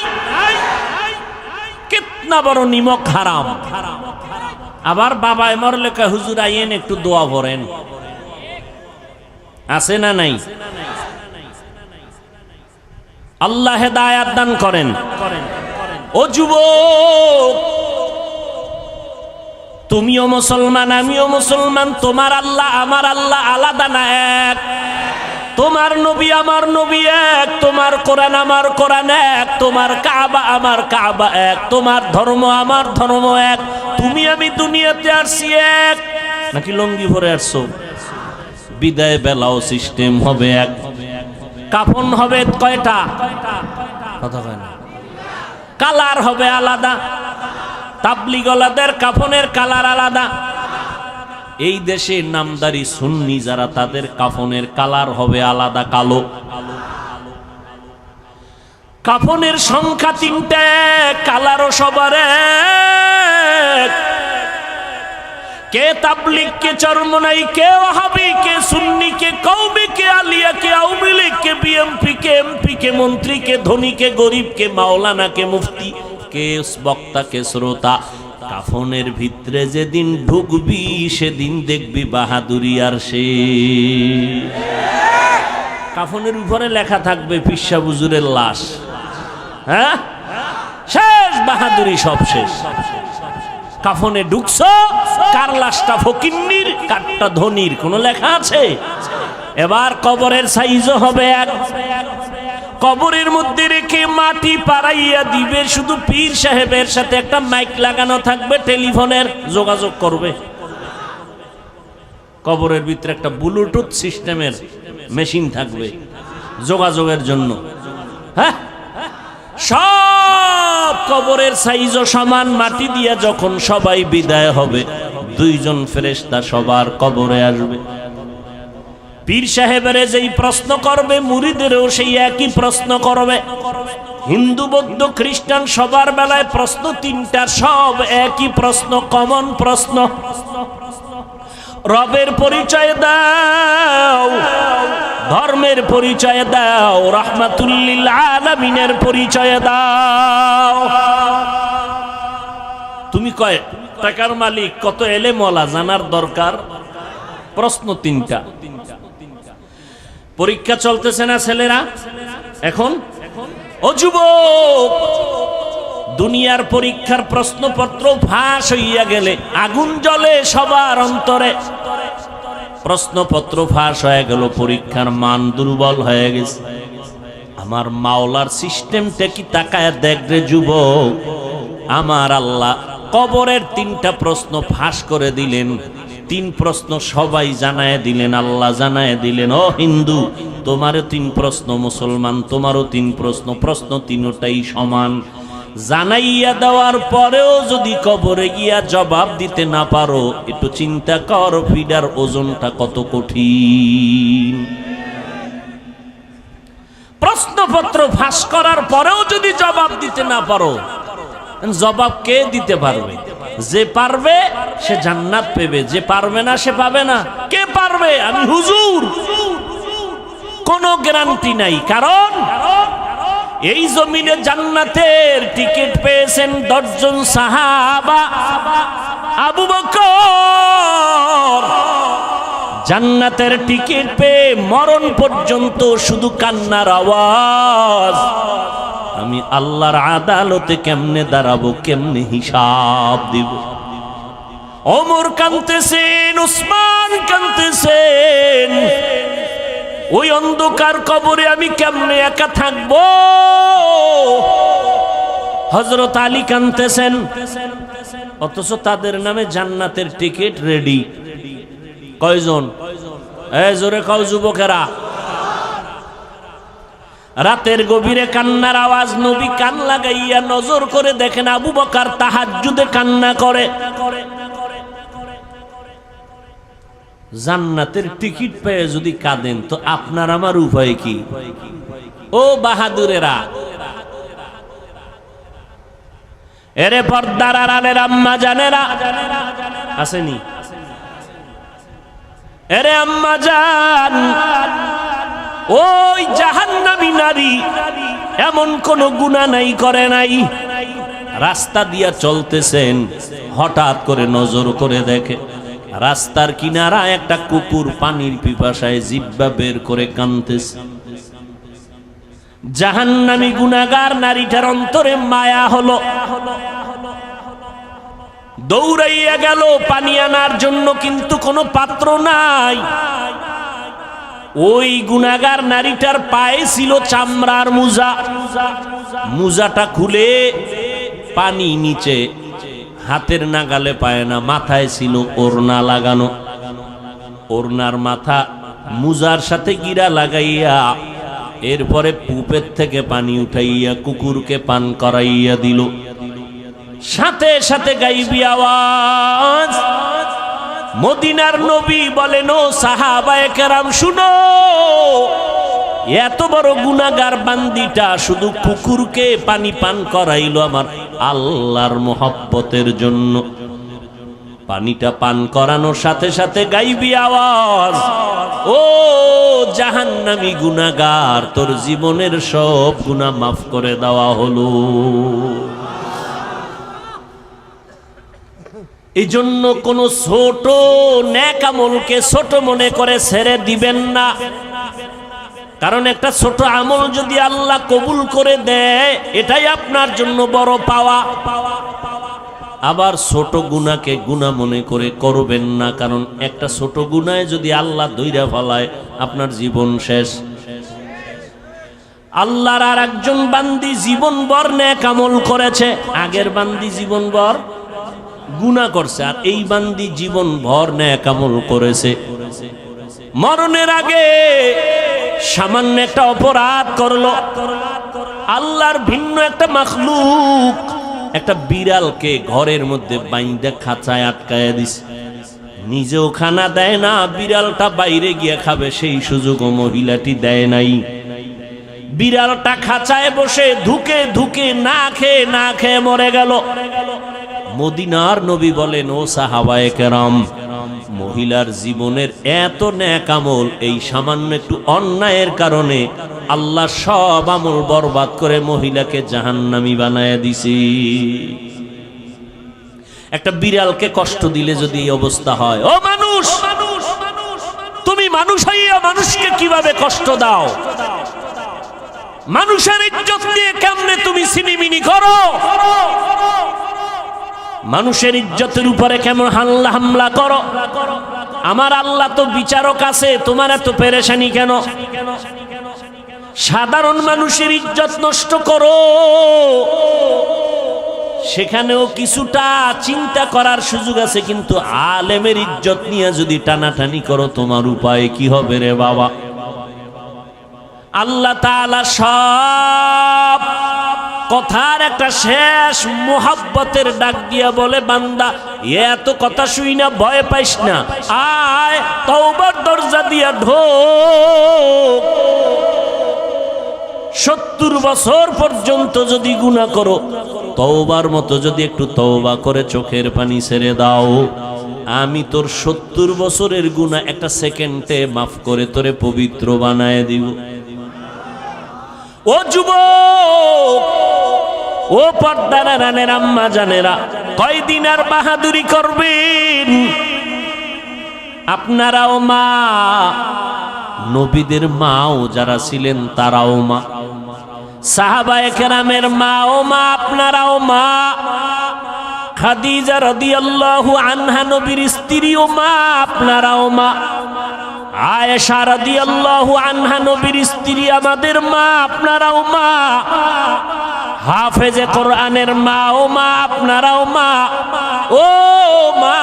কিতনা বড় নিমক হারাম। আবার বাবায় মরলে কয়, হুজুর আইয়েন একটু দোয়া পড়েন, আছে না নাই? আল্লাহ হেদায়েত দান করেন। ও যুবক, তুমিও মুসলমান, আমিও মুসলমান, তোমার আল্লাহ আমার আল্লাহ আলাদা না এক? তোমার নবী আমার নবী এক, তোমার কোরআন আমার কোরআন এক, তোমার কাবা আমার কাবা এক, তোমার ধর্ম আমার ধর্ম এক। তুমি আমি দুনিয়াতে আসছি এক, নাকি লঙ্গি ভরে আসছো? বিদায় বেলাও সিস্টেম হবে এক। কাফন হবে কয়টা? কথা কয় না। কালার হবে আলাদা। তাবলিগলাদের কাফনের কালার আলাদা। এই দেশে নামদারি সুন্নি যারা, তাদের কাফনের কালার হবে আলাদা, কালো। কাফনের সংখ্যা 3টে, কালারও সবার এক। কে তাবলিগ, কে চরমনাই, কে ওয়াহাবি, কে সুন্নি, কে কওমি, কে আলিয়া, কে আওয়ামী লীগ, কে বিএমপি, কে এমপি, কে মন্ত্রী, কে ধনী, কে গরিব, কে মাওলানা, কে মুফতি, কে বক্তা, কে শ্রোতা। কাফনের ভিতরে যেদিন ঢুকবি সেদিন দেখবি বাহাদুরি আর সে। কাফনের উপরে লেখা থাকবে পিসা হুজুরের লাশ। হ্যাঁ, শেষ বাহাদুরি, সব শেষ। কাফনে ঢুকছো, কার লাশটা ফকিন্নির, কারটা ধনির, কোনো লেখা আছে? এবার কবরের সাইজও হবে এক। কবরের মধ্যে রেখে মাটি পাড়াইয়া দিবে, শুধু পীর সাহেবের সাথে একটা মাইক লাগানো থাকবে, টেলিফোনের যোগাযোগ করবে। কবরের ভিতরে একটা ব্লুটুথ সিস্টেমের মেশিন থাকবে যোগাযোগের জন্য। হ্যাঁ, সব কবরের সাইজও সমান। মাটি দিয়া যখন সবাই বিদায় হবে, 2জন ফেরেশতা সবার কবরে আসবে। পীর সাহেবের যেই প্রশ্ন করবে, মুরিদেরও সেই একই প্রশ্ন করবে। হিন্দু বৌদ্ধ খ্রিস্টান সবার বেলায় প্রশ্ন 3টা, সব একই প্রশ্ন, কমন প্রশ্ন। রবের পরিচয় দাও, ধর্মের পরিচয় দাও, রাহমাতুল লিল আলামিনের পরিচয় দাও। তুমি কয় টাকার মালিক, কত এলেম ওয়ালা, জানার দরকার। প্রশ্ন 3টা। পরীক্ষা চলতেছে না ছেলেরা এখন? ও যুবক, দুনিয়ার পরীক্ষার প্রশ্নপত্র ফাঁস হইয়া গেলে আগুন জ্বলে সবার অন্তরে। প্রশ্নপত্র ফাঁস হয়ে গেল, পরীক্ষার মান দুর্বল হয়ে গেছে। আমার মাওলার সিস্টেমটা কি তাকায় দেখ রে যুবক। আমার আল্লাহ কবরের 3টা প্রশ্ন ফাঁস করে দিলেন। 3 প্রশ্ন সবাই জানায় দিলেন, আল্লাহ জানায় দিলেন। ও হিন্দু, তোমারও 3 প্রশ্ন, মুসলমান তোমারও 3 প্রশ্ন, প্রশ্ন 3টাই সমান। জানাইয়া দেওয়ার পরেও যদি কবরে গিয়া জবাব দিতে না পারো, একটু চিন্তা কর ফিডার ওজনটা কত কঠিন। প্রশ্নপত্র ফাঁস করার পরেও যদি জবাব দিতে না পারো, জবাব কে দিতে পারবে? যে পারবে সে জান্নাত পেবে, যে পারবে না সে পাবে না। কে পারবে? আমি হুজুর। কোনো গ্যারান্টি নাই, কারণ এই জমিনে জান্নাতের টিকিট পেয়েছেন 10 জন সাহাবা। আবু বকর জান্নাতের টিকিট পেয়ে মরণ পর্যন্ত শুধু কান্নার আওয়াজ। আমি আল্লাহর আদালতে কেমনে দাঁড়াবো, কেমনে হিসাব দিব। ওমর কাঁদতেছেন, উসমান কাঁদতেছেন। ওই অন্ধকার কবরে আমি কেমনে একা থাকবো। হযরত আলী কাঁদতেছেন, অথচ তাদের নামে জান্নাতের টিকিট রেডি। কয়জন? এই জোরে কও যুবকেরা। রাতের গভীরে কান্নার আওয়াজ, নবী কান লাগাইয়া নজর করে দেখেন আবু বকর তাহাজ্জুদে কান্না করে। জান্নাতের টিকিট পেয়ে যদি কাঁদেন, তো আপনার আমার উপায় কি? ও বাহাদুরেরা, এরে পর্দার আড়ালের আম্মা জানেরা আসেনি? এরে আম্মা জান, ওই জাহান্নামী নারী এমন কোন গুনাহ নাই, করে নাই। রাস্তা দিয়া চলতেছেন, হঠাৎ করে নজর করে দেখে রাস্তার কিনারা একটা কুকুর পানির পিপাসায় জিহ্বা বের করে কাঁদতেছে। জাহান্নামী গুনাহগার নারীটার অন্তরে মায়া হলো, দৌড়াইয়া গেল পানি আনার জন্য, কিন্তু কোনো পাত্র নাই। ওই গুনাহগার নারীটার পায়ে ছিল চামড়ার মোজা, মোজাটা খুলে পানি নিচে, হাতের নাগালে পায় না, মাথায় ছিল ওড়না লাগানো, ওড়নার মাথা মুজার সাথে গিরা লাগাইয়া এরপরে পুপের থেকে পানি উঠাইয়া কুকুরকে পান করাইয়া দিল। সাথে সাথে গাইবি আওয়াজ, মদিনার নবী বলেন, ও সাহাবায়ে কেরাম শুনো, এত বড় গুনাহগার বান্দিটা শুধু কুকুরকে পানি পান করাইলো আমার আল্লাহর মোহাব্বতের জন্য। পানিটা পান করানোর সাথে সাথে গাইবি আওয়াজ, ও জাহান্নামী গুনাহগার, তোর জীবনের সব গুনাহ মাফ করে দেওয়া হলো। এই জন্য কোন ছোট নেক আমলকে ছোট মনে করে ছেড়ে দিবেন না, কারণ একটা ছোট আমল যদি আল্লাহ কবুল করে দেয় এটাই আপনার জন্য বড় পাওয়া। আবার ছোট গুনাহকে গুনাহ মনে করে করবেন না, কারণ একটা ছোট গুনাহে যদি আল্লাহ ধইরা ফেলায় আপনার জীবন শেষ। আল্লাহর আর একজন বান্দি জীবনভর নেক আমল করেছে, আগের বান্দি জীবনভর গুনাহ করছে, আর এই বান্দি জীবনভর নেক আমল করেছে। মরণের আগে সামান্য একটা অপরাধ করলো, আল্লাহর ভিন্ন একটা মাখলুক একটা বিড়ালকে ঘরের মধ্যে বাইন্দা খাঁচায় আটকায়া দিছে, নিজেও খানা দেয় না, বিড়ালটা বাইরে গিয়ে খাবে সেই সুযোগও মহিলাটি দেয় নাই। বিড়ালটা খাঁচায় বসে ধুকে ধুকে না খেয়ে মরে গেল। মদিনার নবী বলেন, ও সাহাবায়ে কেরাম, মহিলার জীবনের এত নেক আমল এই সামান্য একটু অন্যায়ের কারণে আল্লাহ সব আমল বরবাদ করে মহিলাকে জাহান্নামী বানায়া দিছে। একটা বিড়ালকে কষ্ট দিলে যদি এই অবস্থা হয়, ও মানুষ, তুমি মানুষ হইয়া মানুষকে কিভাবে কষ্ট দাও? মানুষের ইজ্জত দিয়ে কেমনে তুমি সিনিমিনি করো? মানুষের ইজ্জতের উপরে কেমন হামলা করো? আমার আল্লাহ তো বিচারক আছে, তোমার এত পেরেশানি কেন? সাধারণ মানুষের ইজ্জত নষ্ট করো, সেখানেও কিছুটা চিন্তা করার সুযোগ আছে, কিন্তু আলেমের ইজ্জত নিয়ে যদি টানাটানি করো তোমার উপায় কি হবে রে বাবা? আল্লাহ তাআলা সব কথার একটা শেষ মোহাব্বতের ডাক দিয়া বলে, বান্দা এত কথা শুই না, ভয় পাইস না, আয় তওবার দরজা দিয়া ঢোক। 70 বছর পর্যন্ত যদি গুনাহ করো, তওবার মতো যদি একটু তওবা করে চোখের পানি ছেড়ে দাও, আমি তোর 70 বছরের গুনাহ একটা সেকেন্ডে মাফ করে তোরে পবিত্র বানায় দিব। ও যুবক, ও পর্দার রানের আম্মা জানেরা, কয়দিন আর বাহাদুরি করবেন? আপনারাও মা, নবীদের মাও যারা ছিলেন তারাও মা, সাহাবায়ে কেরামের মাও মা, আপনারাও মা। খাদিজা রাদিয়াল্লাহু আনহা নবীর স্ত্রীও মা, আপনারাও মা। আয়েশা রাদিয়াল্লাহু আনহা নবীর স্ত্রী, আমাদের মা, আপনারাও মা। হাফেজে কোরআনের মা ও মা, আপনারাও মা। ও মা,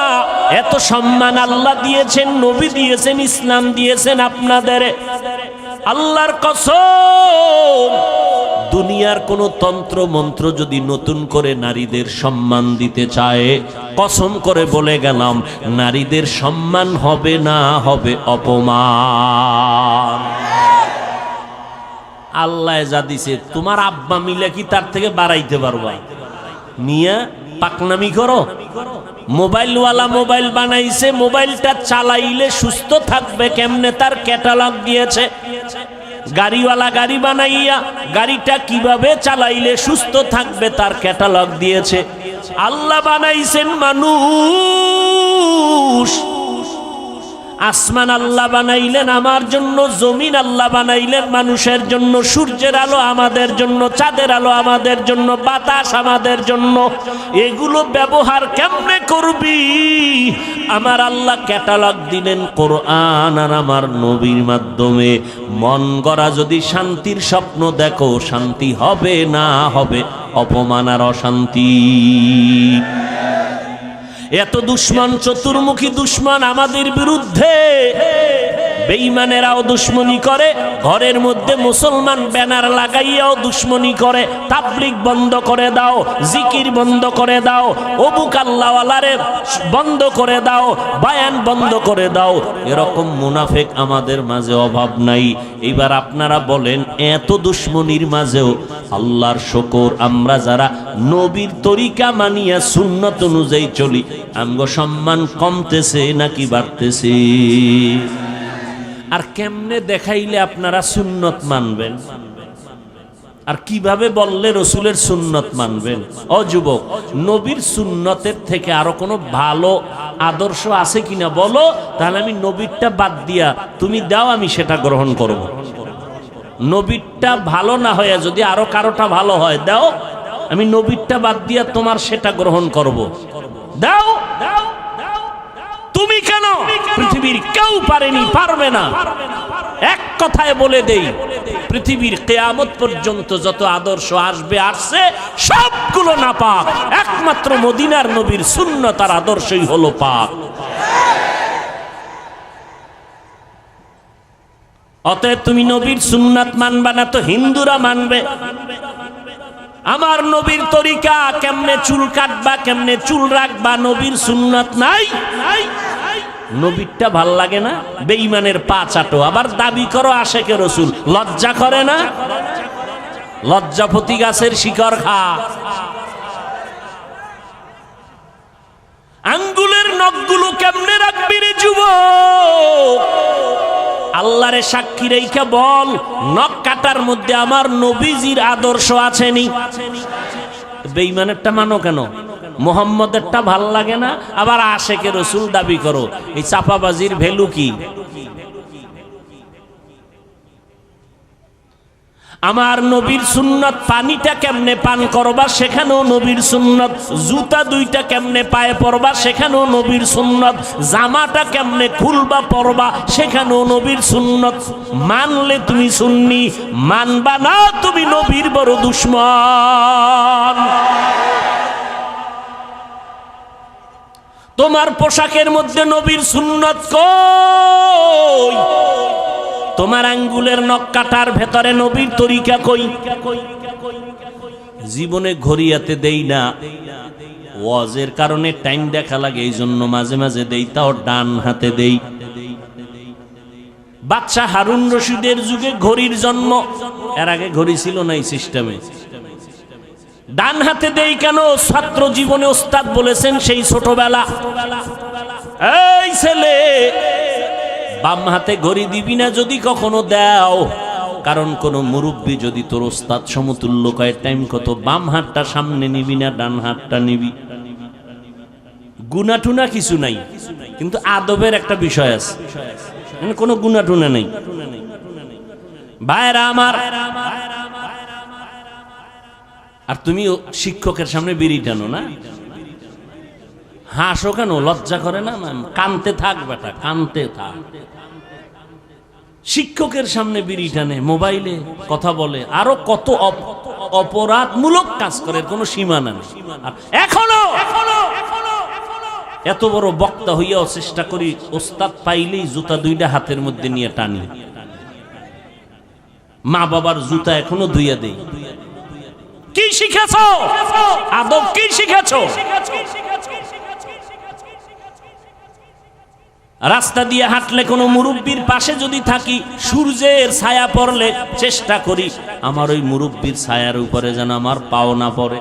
এত সম্মান আল্লাহ দিয়েছেন, নবী দিয়েছেন, ইসলাম দিয়েছেন আপনাদের। আল্লাহর কসম, দুনিয়ার কোন তন্ত্র মন্ত্র যদি নতুন করে নারীদের সম্মান দিতে চায়, কসম করে বলে গেলাম, নারীদের সম্মান হবে না, হবে অপমান। আল্লাহ যা দিছে, তোমার আব্বা মিলে কি তার থেকে বাড়াইতে পারবা? মিয়া পাকনামি করো। মোবাইলওয়ালা মোবাইল বানাইছে, মোবাইলটা চালাইলে সুস্থ থাকবে কেমনে তার ক্যাটালগ দিয়েছে। গাড়িওয়ালা গাড়ি বানাইয়া গাড়িটা কিভাবে চালাইলে সুস্থ থাকবে তার ক্যাটালগ দিয়েছে। আল্লাহ বানাইছেন মানুষ, আসমান আল্লাহ বানাইলেন আমার জন্য, জমিন আল্লাহ বানাইলেন মানুষের জন্য, সূর্যের আলো আমাদের জন্য, চাঁদের আলো আমাদের জন্য, বাতাস আমাদের জন্য। এগুলো ব্যবহার কেমনে করবি? আমার আল্লাহ ক্যাটালগ দিলেন কোরআন আর আমার নবীর মাধ্যমে। মন গড়া যদি শান্তির স্বপ্ন দেখো, শান্তি হবে না, হবে অপমান আর অশান্তি। এত দুশ্মন, চতুর্মুখী দুশ্মন আমাদের বিরুদ্ধে। বেঈমানেরাও দুশ্মনী করে, ঘরের মধ্যে মুসলমান ব্যানার লাগাইয়াও দুশ্মনী করে। তাবলীগ বন্ধ করে দাও, জিকির বন্ধ করে দাও, অবু কাল্লাওয়ালারে বন্ধ করে দাও, বায়ান বন্ধ করে দাও। এরকম মুনাফিক আমাদের মাঝে অভাব নাই। এইবার আপনারা বলেন, এত দুশ্মনীর মাঝেও আল্লাহর শুকর, আমরা যারা নবীর তরিকা মানিয়া সুন্নত অনুযায়ী চলি, আমগো সম্মান কমতেছে নাকি বাড়তেছে? আর কেমনে দেখাইলে আপনারা সুন্নত মানবেন? আর কিভাবে বললে রসুলের সুন্নত মানবেন? ও যুবক, নবীর সুন্নতের থেকে আরো কোনো ভালো আদর্শ আছে কিনা বলো, তাহলে আমি নবীরটা বাদ দিয়া তুমি দাও, আমি সেটা গ্রহণ করব। নবীরটা ভালো না হয়ে যদি আরো কারোটা ভালো হয় দাও, আমি নবীরটা বাদ দিয়া তোমার সেটা গ্রহণ করব। দাও। তুমি কেন? পৃথিবীর কেউ পারেনি, পারবে না। এক কথায় বলে দেই, পৃথিবীর কিয়ামত পর্যন্ত যত আদর্শ আসবে, আসছে, সবগুলো নাপাক। একমাত্র মদিনার নবীর সুন্নত আর আদর্শই হলো পাক। অতএব তুমি নবীর সুন্নাত মানবা না তো হিন্দুরা মানবে। আমার নবীর তরিকা, কেমনে চুল কাটবা, কেমনে চুল রাখবা, নবীর সুন্নাত নাই। নবীরটা ভাল লাগে না? বেঈমানের পা চাটো, আবার দাবি করো আশেকে রসুল। লজ্জা করে না? লজ্জাপতি গাছের শিকড় খা। আঙ্গুলের নখগুলো কেমনে রাখবি রে যুবক? আল্লাহরে সাক্ষী রেখে বল, নখ কাটার মধ্যে আমার নবীজির আদর্শ আছেনি? বেঈমানেরটা মানো কেন? মুহাম্মদেরটা ভাল লাগে না, আবার আশেকে রসুল দাবি করো। এই চাপাবাজির ভ্যালু কি? আমার নবীর সুন্নত, পানিটা কেমনে পান করবা সেখানেও নবীর সুন্নত, জুতা দুইটা কেমনে পায়ে পরবা সেখানেও নবীর সুন্নত, জামাটা কেমনে খুলবা পরবা সেখানেও নবীর সুন্নত। মানলে তুমি সুন্নি, মানবা না তুমি নবীর বড় দুশ্মন। তোমার পোশাকের মধ্যে নবীর সুন্নত কই? তোমার আঙ্গুলের নখ কাটার ভেতরে নবীর তরিকা কই? জীবনে ঘড়িয়াতে দেই না, ওয়াজের কারণে টাইম দেখা লাগে, এই জন্য মাঝে মাঝে দেই, তাও ডান হাতে দেই। বাদশাহ হারুন রশিদের যুগে ঘড়ির জন্ম, এর আগে ঘড়ি ছিল না এই সিস্টেমে। ডান হাতে দেই কেন? ছাত্র জীবনে ওস্তাদ বলেছেন সেই ছোটবেলা, এই ছেলে বাম হাতে ঘড়ি দিবি না যদি কখনো দাও, কারণ কোন মুরব্বী যদি তোর ওস্তাদ সমতুল্য কয় টাইম কত, বাম হাতটা সামনে নিবি না ডান হাতটা নিবি। গুনাটুনা কিছু নাই, কিন্তু আদবের একটা বিষয় আছে, কোনো গুনাটুনা নেই। ভাইরা আমার, আর তুমি শিক্ষকের সামনে বিড়ি টানো না, হাসো কেন? লজ্জা করে না? কানতে থাক বেটা, কানতে থাক। শিক্ষকের সামনে বিড়ি টানে, মোবাইলে কথা বলে, আরো কত অপরাধমূলক কাজ করে, কোনো সীমা নেই। এখনো এত বড় বক্তা হইয়াও চেষ্টা করি ওস্তাদ পাইলেই জুতা দুইটা হাতের মধ্যে নিয়ে টানি। মা বাবার জুতা এখনো ধুইয়া দেই। কি শিখেছ? আদব কি শিখেছ? রাস্তা দিয়ে হাঁটলে কোনো মুরব্বির পাশে যদি থাকি, সূর্যের ছায়া পড়লে চেষ্টা করি আমার ওই মুরব্বির ছায়ার উপরে যেন আমার পাও না পড়ে।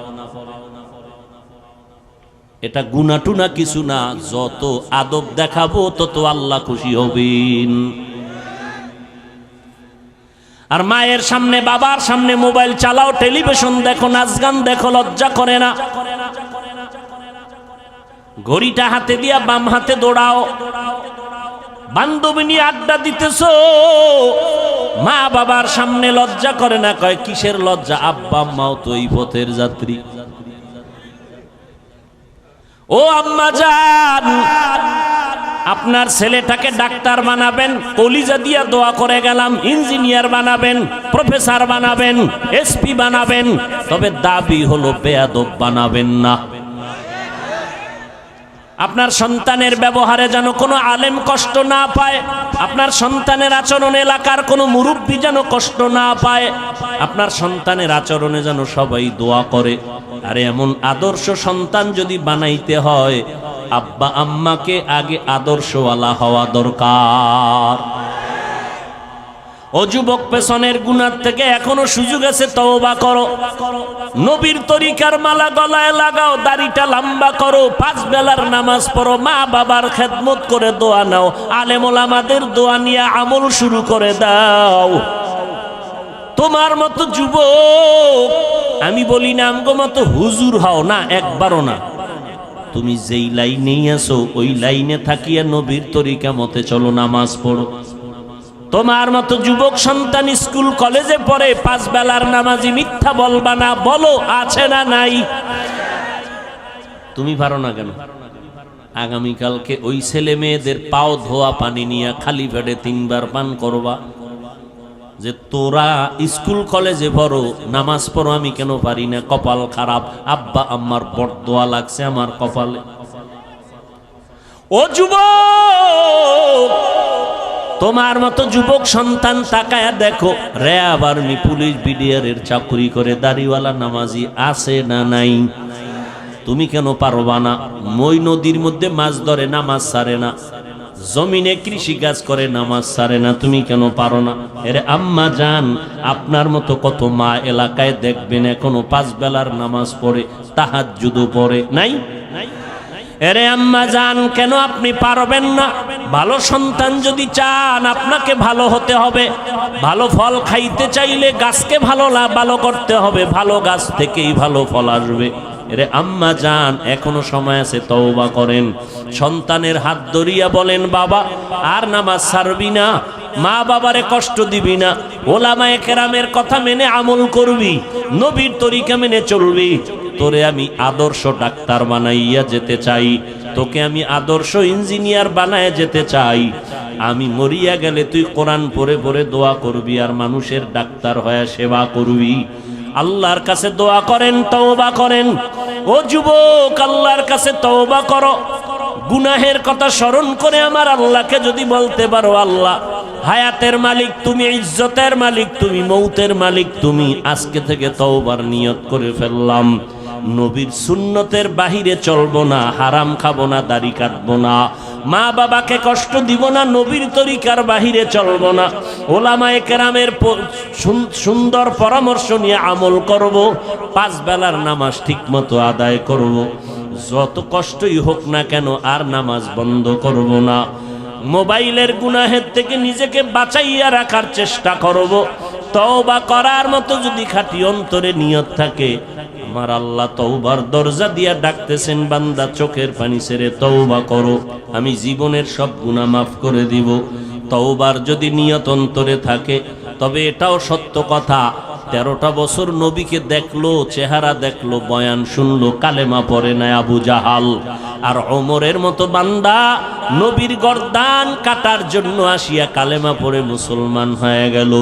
এটা গুনাটুনা কিছু না, যত আদব দেখাবো তত আল্লাহ খুশি হবেন। আর মায়ের সামনে, বাবার সামনে মোবাইল চালাও, টেলিভিশন দেখো, নাচ গান দেখো, লজ্জা করে না? ঘড়িটা হাতে দিয়া বাম হাতে দৌড়াও, বান্ধবী নিয়ে আড্ডা দিতেছো, মা বাবার সামনে লজ্জা করে না? কয় কিসের লজ্জা, আব্বা আম্মাও তো এই পথের যাত্রী। ও আম্মা জান, আপনার ছেলেটাকে ডাক্তার বানাবেন, কলিজা দিয়া দোয়া করে গেলাম, ইঞ্জিনিয়ার বানাবেন, প্রফেসর বানাবেন, এসপি বানাবেন, তবে দাবি হলো বেয়াদব বানাবেন না। আপনার সন্তানের ব্যবহারে যেন কোনো আলেম কষ্ট না পায়, আপনার সন্তানের আচরণে এলাকার কোনো মুরব্বী যেন কষ্ট না পায়, আপনার সন্তানের আচরণে যেন সবাই দোয়া করে। আরে এমন আদর্শ সন্তান যদি বানাইতে হয়, আব্বা আম্মাকে আগে আদর্শওয়ালা হওয়া দরকার। ও যুবক, পেছনের গুনাহ থেকে এখনো সুযোগ আছে, তওবা করো। নবীর তরিকার মালা গলায় লাগাও, দাড়িটা লম্বা করো, 5 বেলার নামাজ পড়ো, মা বাবার খেদমত করে দোয়া নাও, আলেম ওলামাদের দোয়া নিয়ে আমল শুরু করে দাও। তোমার মতো যুবক, আমি বলি না আমগো মতো হুজুর হও না, একবারও না। তুমি যেই লাইনেই আছো ওই লাইনে থাকিয়া নবীর তরিকা মতে চলো, নামাজ পড়ো। তোমার মতো যুবক সন্তান স্কুল কলেজে পড়ে, 5 বেলার নামাজি, মিথ্যা বলবা না, বলো আছে না নাই? তুমি পারো না কেন? আগামীকালকে ওই ছেলে মেয়েদের পাও ধোয়া পানি নিয়ে খালি পেটে 3 বার পান করবা, যে তোরা স্কুল কলেজে পড়ো, নামাজ পড়ো, আমি কেন পারি না, কপাল খারাপ, আব্বা আম্মার বরদোয়া লাগছে আমার কপালে। ও যুবক, তোমার মতো যুবক সন্তান তাকায়া দেখো, র্যাব আর্মি পুলিশ বিডিআরের চাকরি করে দাড়িওয়ালা নামাজি আছে না নাই? তুমি কেন পারবা না? মই নদীর মধ্যে মাছ ধরে, নামাজ ছাড়ে না, জমিনে কৃষি কাজ করে, নামাজ ছাড়ে না, তুমি কেন পারো না? এরে আম্মা জান, আপনার মতো কত মা এলাকায় দেখবেন এখনো 5 বেলার নামাজ পড়ে, তাহাজ্জুদও পড়ে, নাই? এরে আম্মা জান, কেন আপনি পারবেন না? ভালো সন্তান যদি চান, আপনাকে ভালো হতে হবে। ভালো ফল খাইতে চাইলে গাছকে ভালো করতে হবে, ভালো গাছ থেকেই ভালো ফল আসবে। এরে আম্মা জান, এখনো সময় আছে, তওবা করেন। সন্তানের হাত ধরিয়া বলেন, বাবা আর নামাজ ছাড়বি না, মা বাবারে কষ্ট দিবি না, ওলামায়ে কেরামের কথা মেনে আমল করবি, নবীর তরিকা মেনে চলবি। তোরে আমি আদর্শ ডাক্তার বানাইয়া যেতে চাই, তোকে আমি আদর্শ ইঞ্জিনিয়ার বানায় যেতে চাই। আমি মরিয়া গেলে তুই কোরআন পড়ে পড়ে দোয়া করবি আর মানুষের ডাক্তার হয়ে সেবা করবি। আল্লাহর কাছে দোয়া করেন, তওবা করেন। ও যুবক, আল্লাহর কাছে তওবা করো। গুনাহের কথা স্মরণ করে আমার আল্লাহকে যদি বলতে পারো, আল্লাহ হায়াতের মালিক তুমি, ইজ্জতের মালিক তুমি, মৌতের মালিক তুমি, আজকে থেকে তওবার নিয়ত করে ফেললাম, নবীর সুন্নতের বাহিরে চলবো না, হারাম খাবো না, দাড়ি কাটবো না, মা বাবাকে কষ্ট দিব না, নবীর তরিকার বাহিরে চলবো না, ওলামায়ে কেরামের সুন্দর পরামর্শ নিয়ে আমল করব, 5 বেলার নামাজ ঠিক মতো আদায় করব, যত কষ্টই হোক না কেন আর নামাজ বন্ধ করব না। মোবাইলের গুনাহের থেকে নিজেকে বাঁচাইয়া রাখার চেষ্টা করব। তওবা করার মতো যদি খাঁটি অন্তরে নিয়ত থাকে, আমার আল্লাহ তওবার দরজা দিয়া ডাকতেছেন, বান্দা চোখের পানি ছেড়ে তওবা করো, আমি জীবনের সব গুনাহ মাফ করে দিব। তওবার যদি নিয়ত অন্তরে থাকে, তবে এটাও সত্য কথা, 13টা বছর নবীকে দেখলো, চেহারা দেখলো, বয়ান শুনলো, কালেমা পড়ে না আবু জাহাল। আর ওমরের মতো বান্দা নবীর গর্দান কাটার জন্য আসিয়া কালেমা পড়ে মুসলমান হয়ে গেল।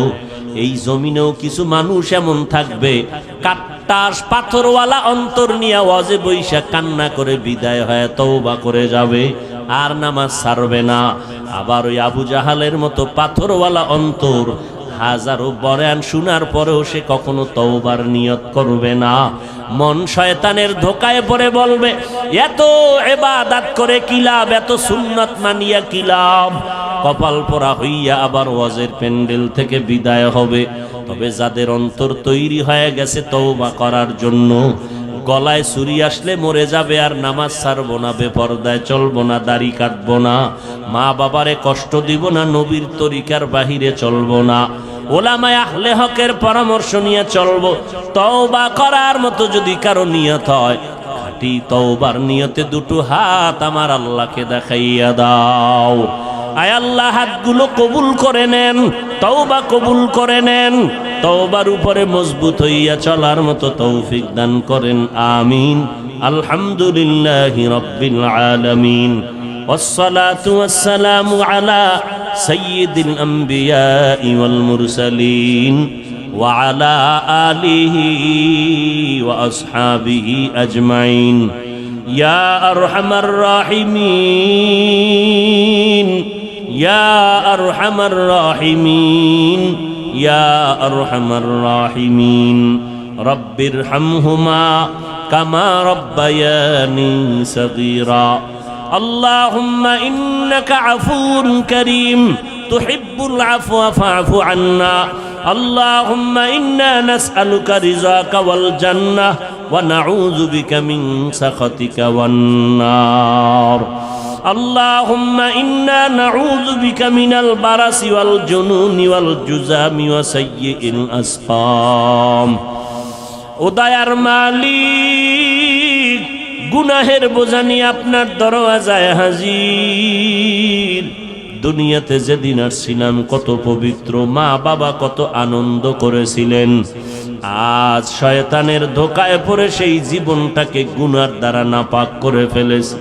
এই জমিনেও কিছু মানুষ এমন থাকবে, কাট্টাস পাথরওয়ালা অন্তর নিয়ে ওয়াজে বৈশা কান্না করে বিদায় হয়ে তওবা করে যাবে, আর নামাজ ছাড়বে না। আবার ওই আবু জাহালের মতো পাথরওয়ালা অন্তর, হাজারো বয়ান শোনার পরেও সে কখনো তওবার নিয়ত করবে না। মন শয়তানের ধোকায় পড়ে বলবে, এত ইবাদত করে কি লাভ, এত সুন্নাত মানিয়া কি লাভ, কপাল পোড়া হইয়া আবার ওয়াজের প্যান্ডেল থেকে বিদায় হবে। তবে যাদের অন্তর তৈরি হয়ে গেছে তওবা করার জন্য, গলায় ছুরি আসলে মরে যাবে আর নামাজ ছাড়বো না, বেপরদায় চলবো না, দাড়ি কাটবো না, মা বাবারে কষ্ট দিব না, নবীর তরিকার বাহিরে চলবো না, ওলামায়ে আহলে হকের পরামর্শ নিয়ে চলবো। তওবা করার মতো যদি কারো নিয়ত হয়, খাঁটি তওবার নিয়তে 2টো হাত আমার আল্লাহকে দেখাইয়া দাও। আয় আল্লাহ হাতগুলো কবুল করে নেন, তওবা কবুল করে নেন, তওবার উপরে মজবুত হইয়া চলার মতো তৌফিক দান করেন। আমিন। আলহামদুলিল্লাহি রাব্বিল আলামিন। والصلاة والسلام على سيد الأنبياء والمرسلين وعلى آله وأصحابه أجمعين يا أرحم الراحمين يا أرحم الراحمين يا أرحم الراحمين رب ارحمهما كما ربياني صغيرا اللهم إنك عفو كريم تحب العفو فاعف عنا اللهم إنا نسألك رضاك والجنة ونعوذ بك من سخطك والنار اللهم إنا نعوذ بك من البرص والجنون والجذام وسيء الأسقام উদয়ার মালিক গুনাহের বোঝা নিয়ে আপনার দরওয়াজায় হাজির। দুনিয়াতে যেদিন আসছিলাম কত পবিত্র, মা বাবা কত আনন্দ করেছিলেন। আজ শয়তানের ধোকায় পড়ে সেই জীবনটাকে গুনার দ্বারা নাপাক করে ফেলেছি।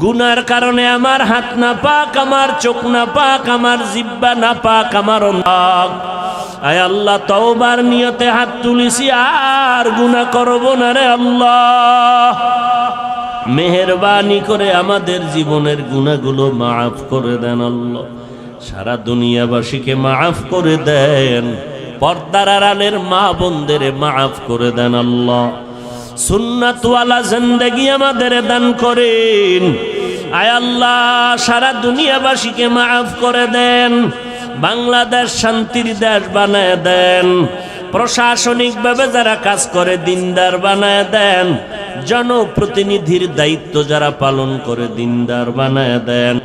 গুনার কারণে আমার হাত নাপাক, আমার চোখ নাপাক, আমার জিহ্বা নাপাক, আমার নাক। আয় আল্লাহ, তওবার নিয়তে হাত তুলিছি, আর গুনাহ করব না রে আল্লাহ। মেহেরবানি করে আমাদের জীবনের গুনাহগুলো মাফ করে দেন আল্লাহ। সারা দুনিয়াবাসীকে মাফ করে দেন, পর্দার আড়ালের মা বোনদের মাফ করে দেন আল্লাহ। সুন্নাতওয়ালা জিন্দেগি আমাদের দান করেন। আয় আল্লাহ, সারা দুনিয়াবাসীকে মাফ করে দেন, বাংলাদেশ শান্তির দেশ বানায় দেন, প্রশাসনিকভাবে যারা কাজ করে দিনদার বানায় দেন, জনপ্রতিনিধির দায়িত্ব যারা পালন করে দিনদার বানায় দেন।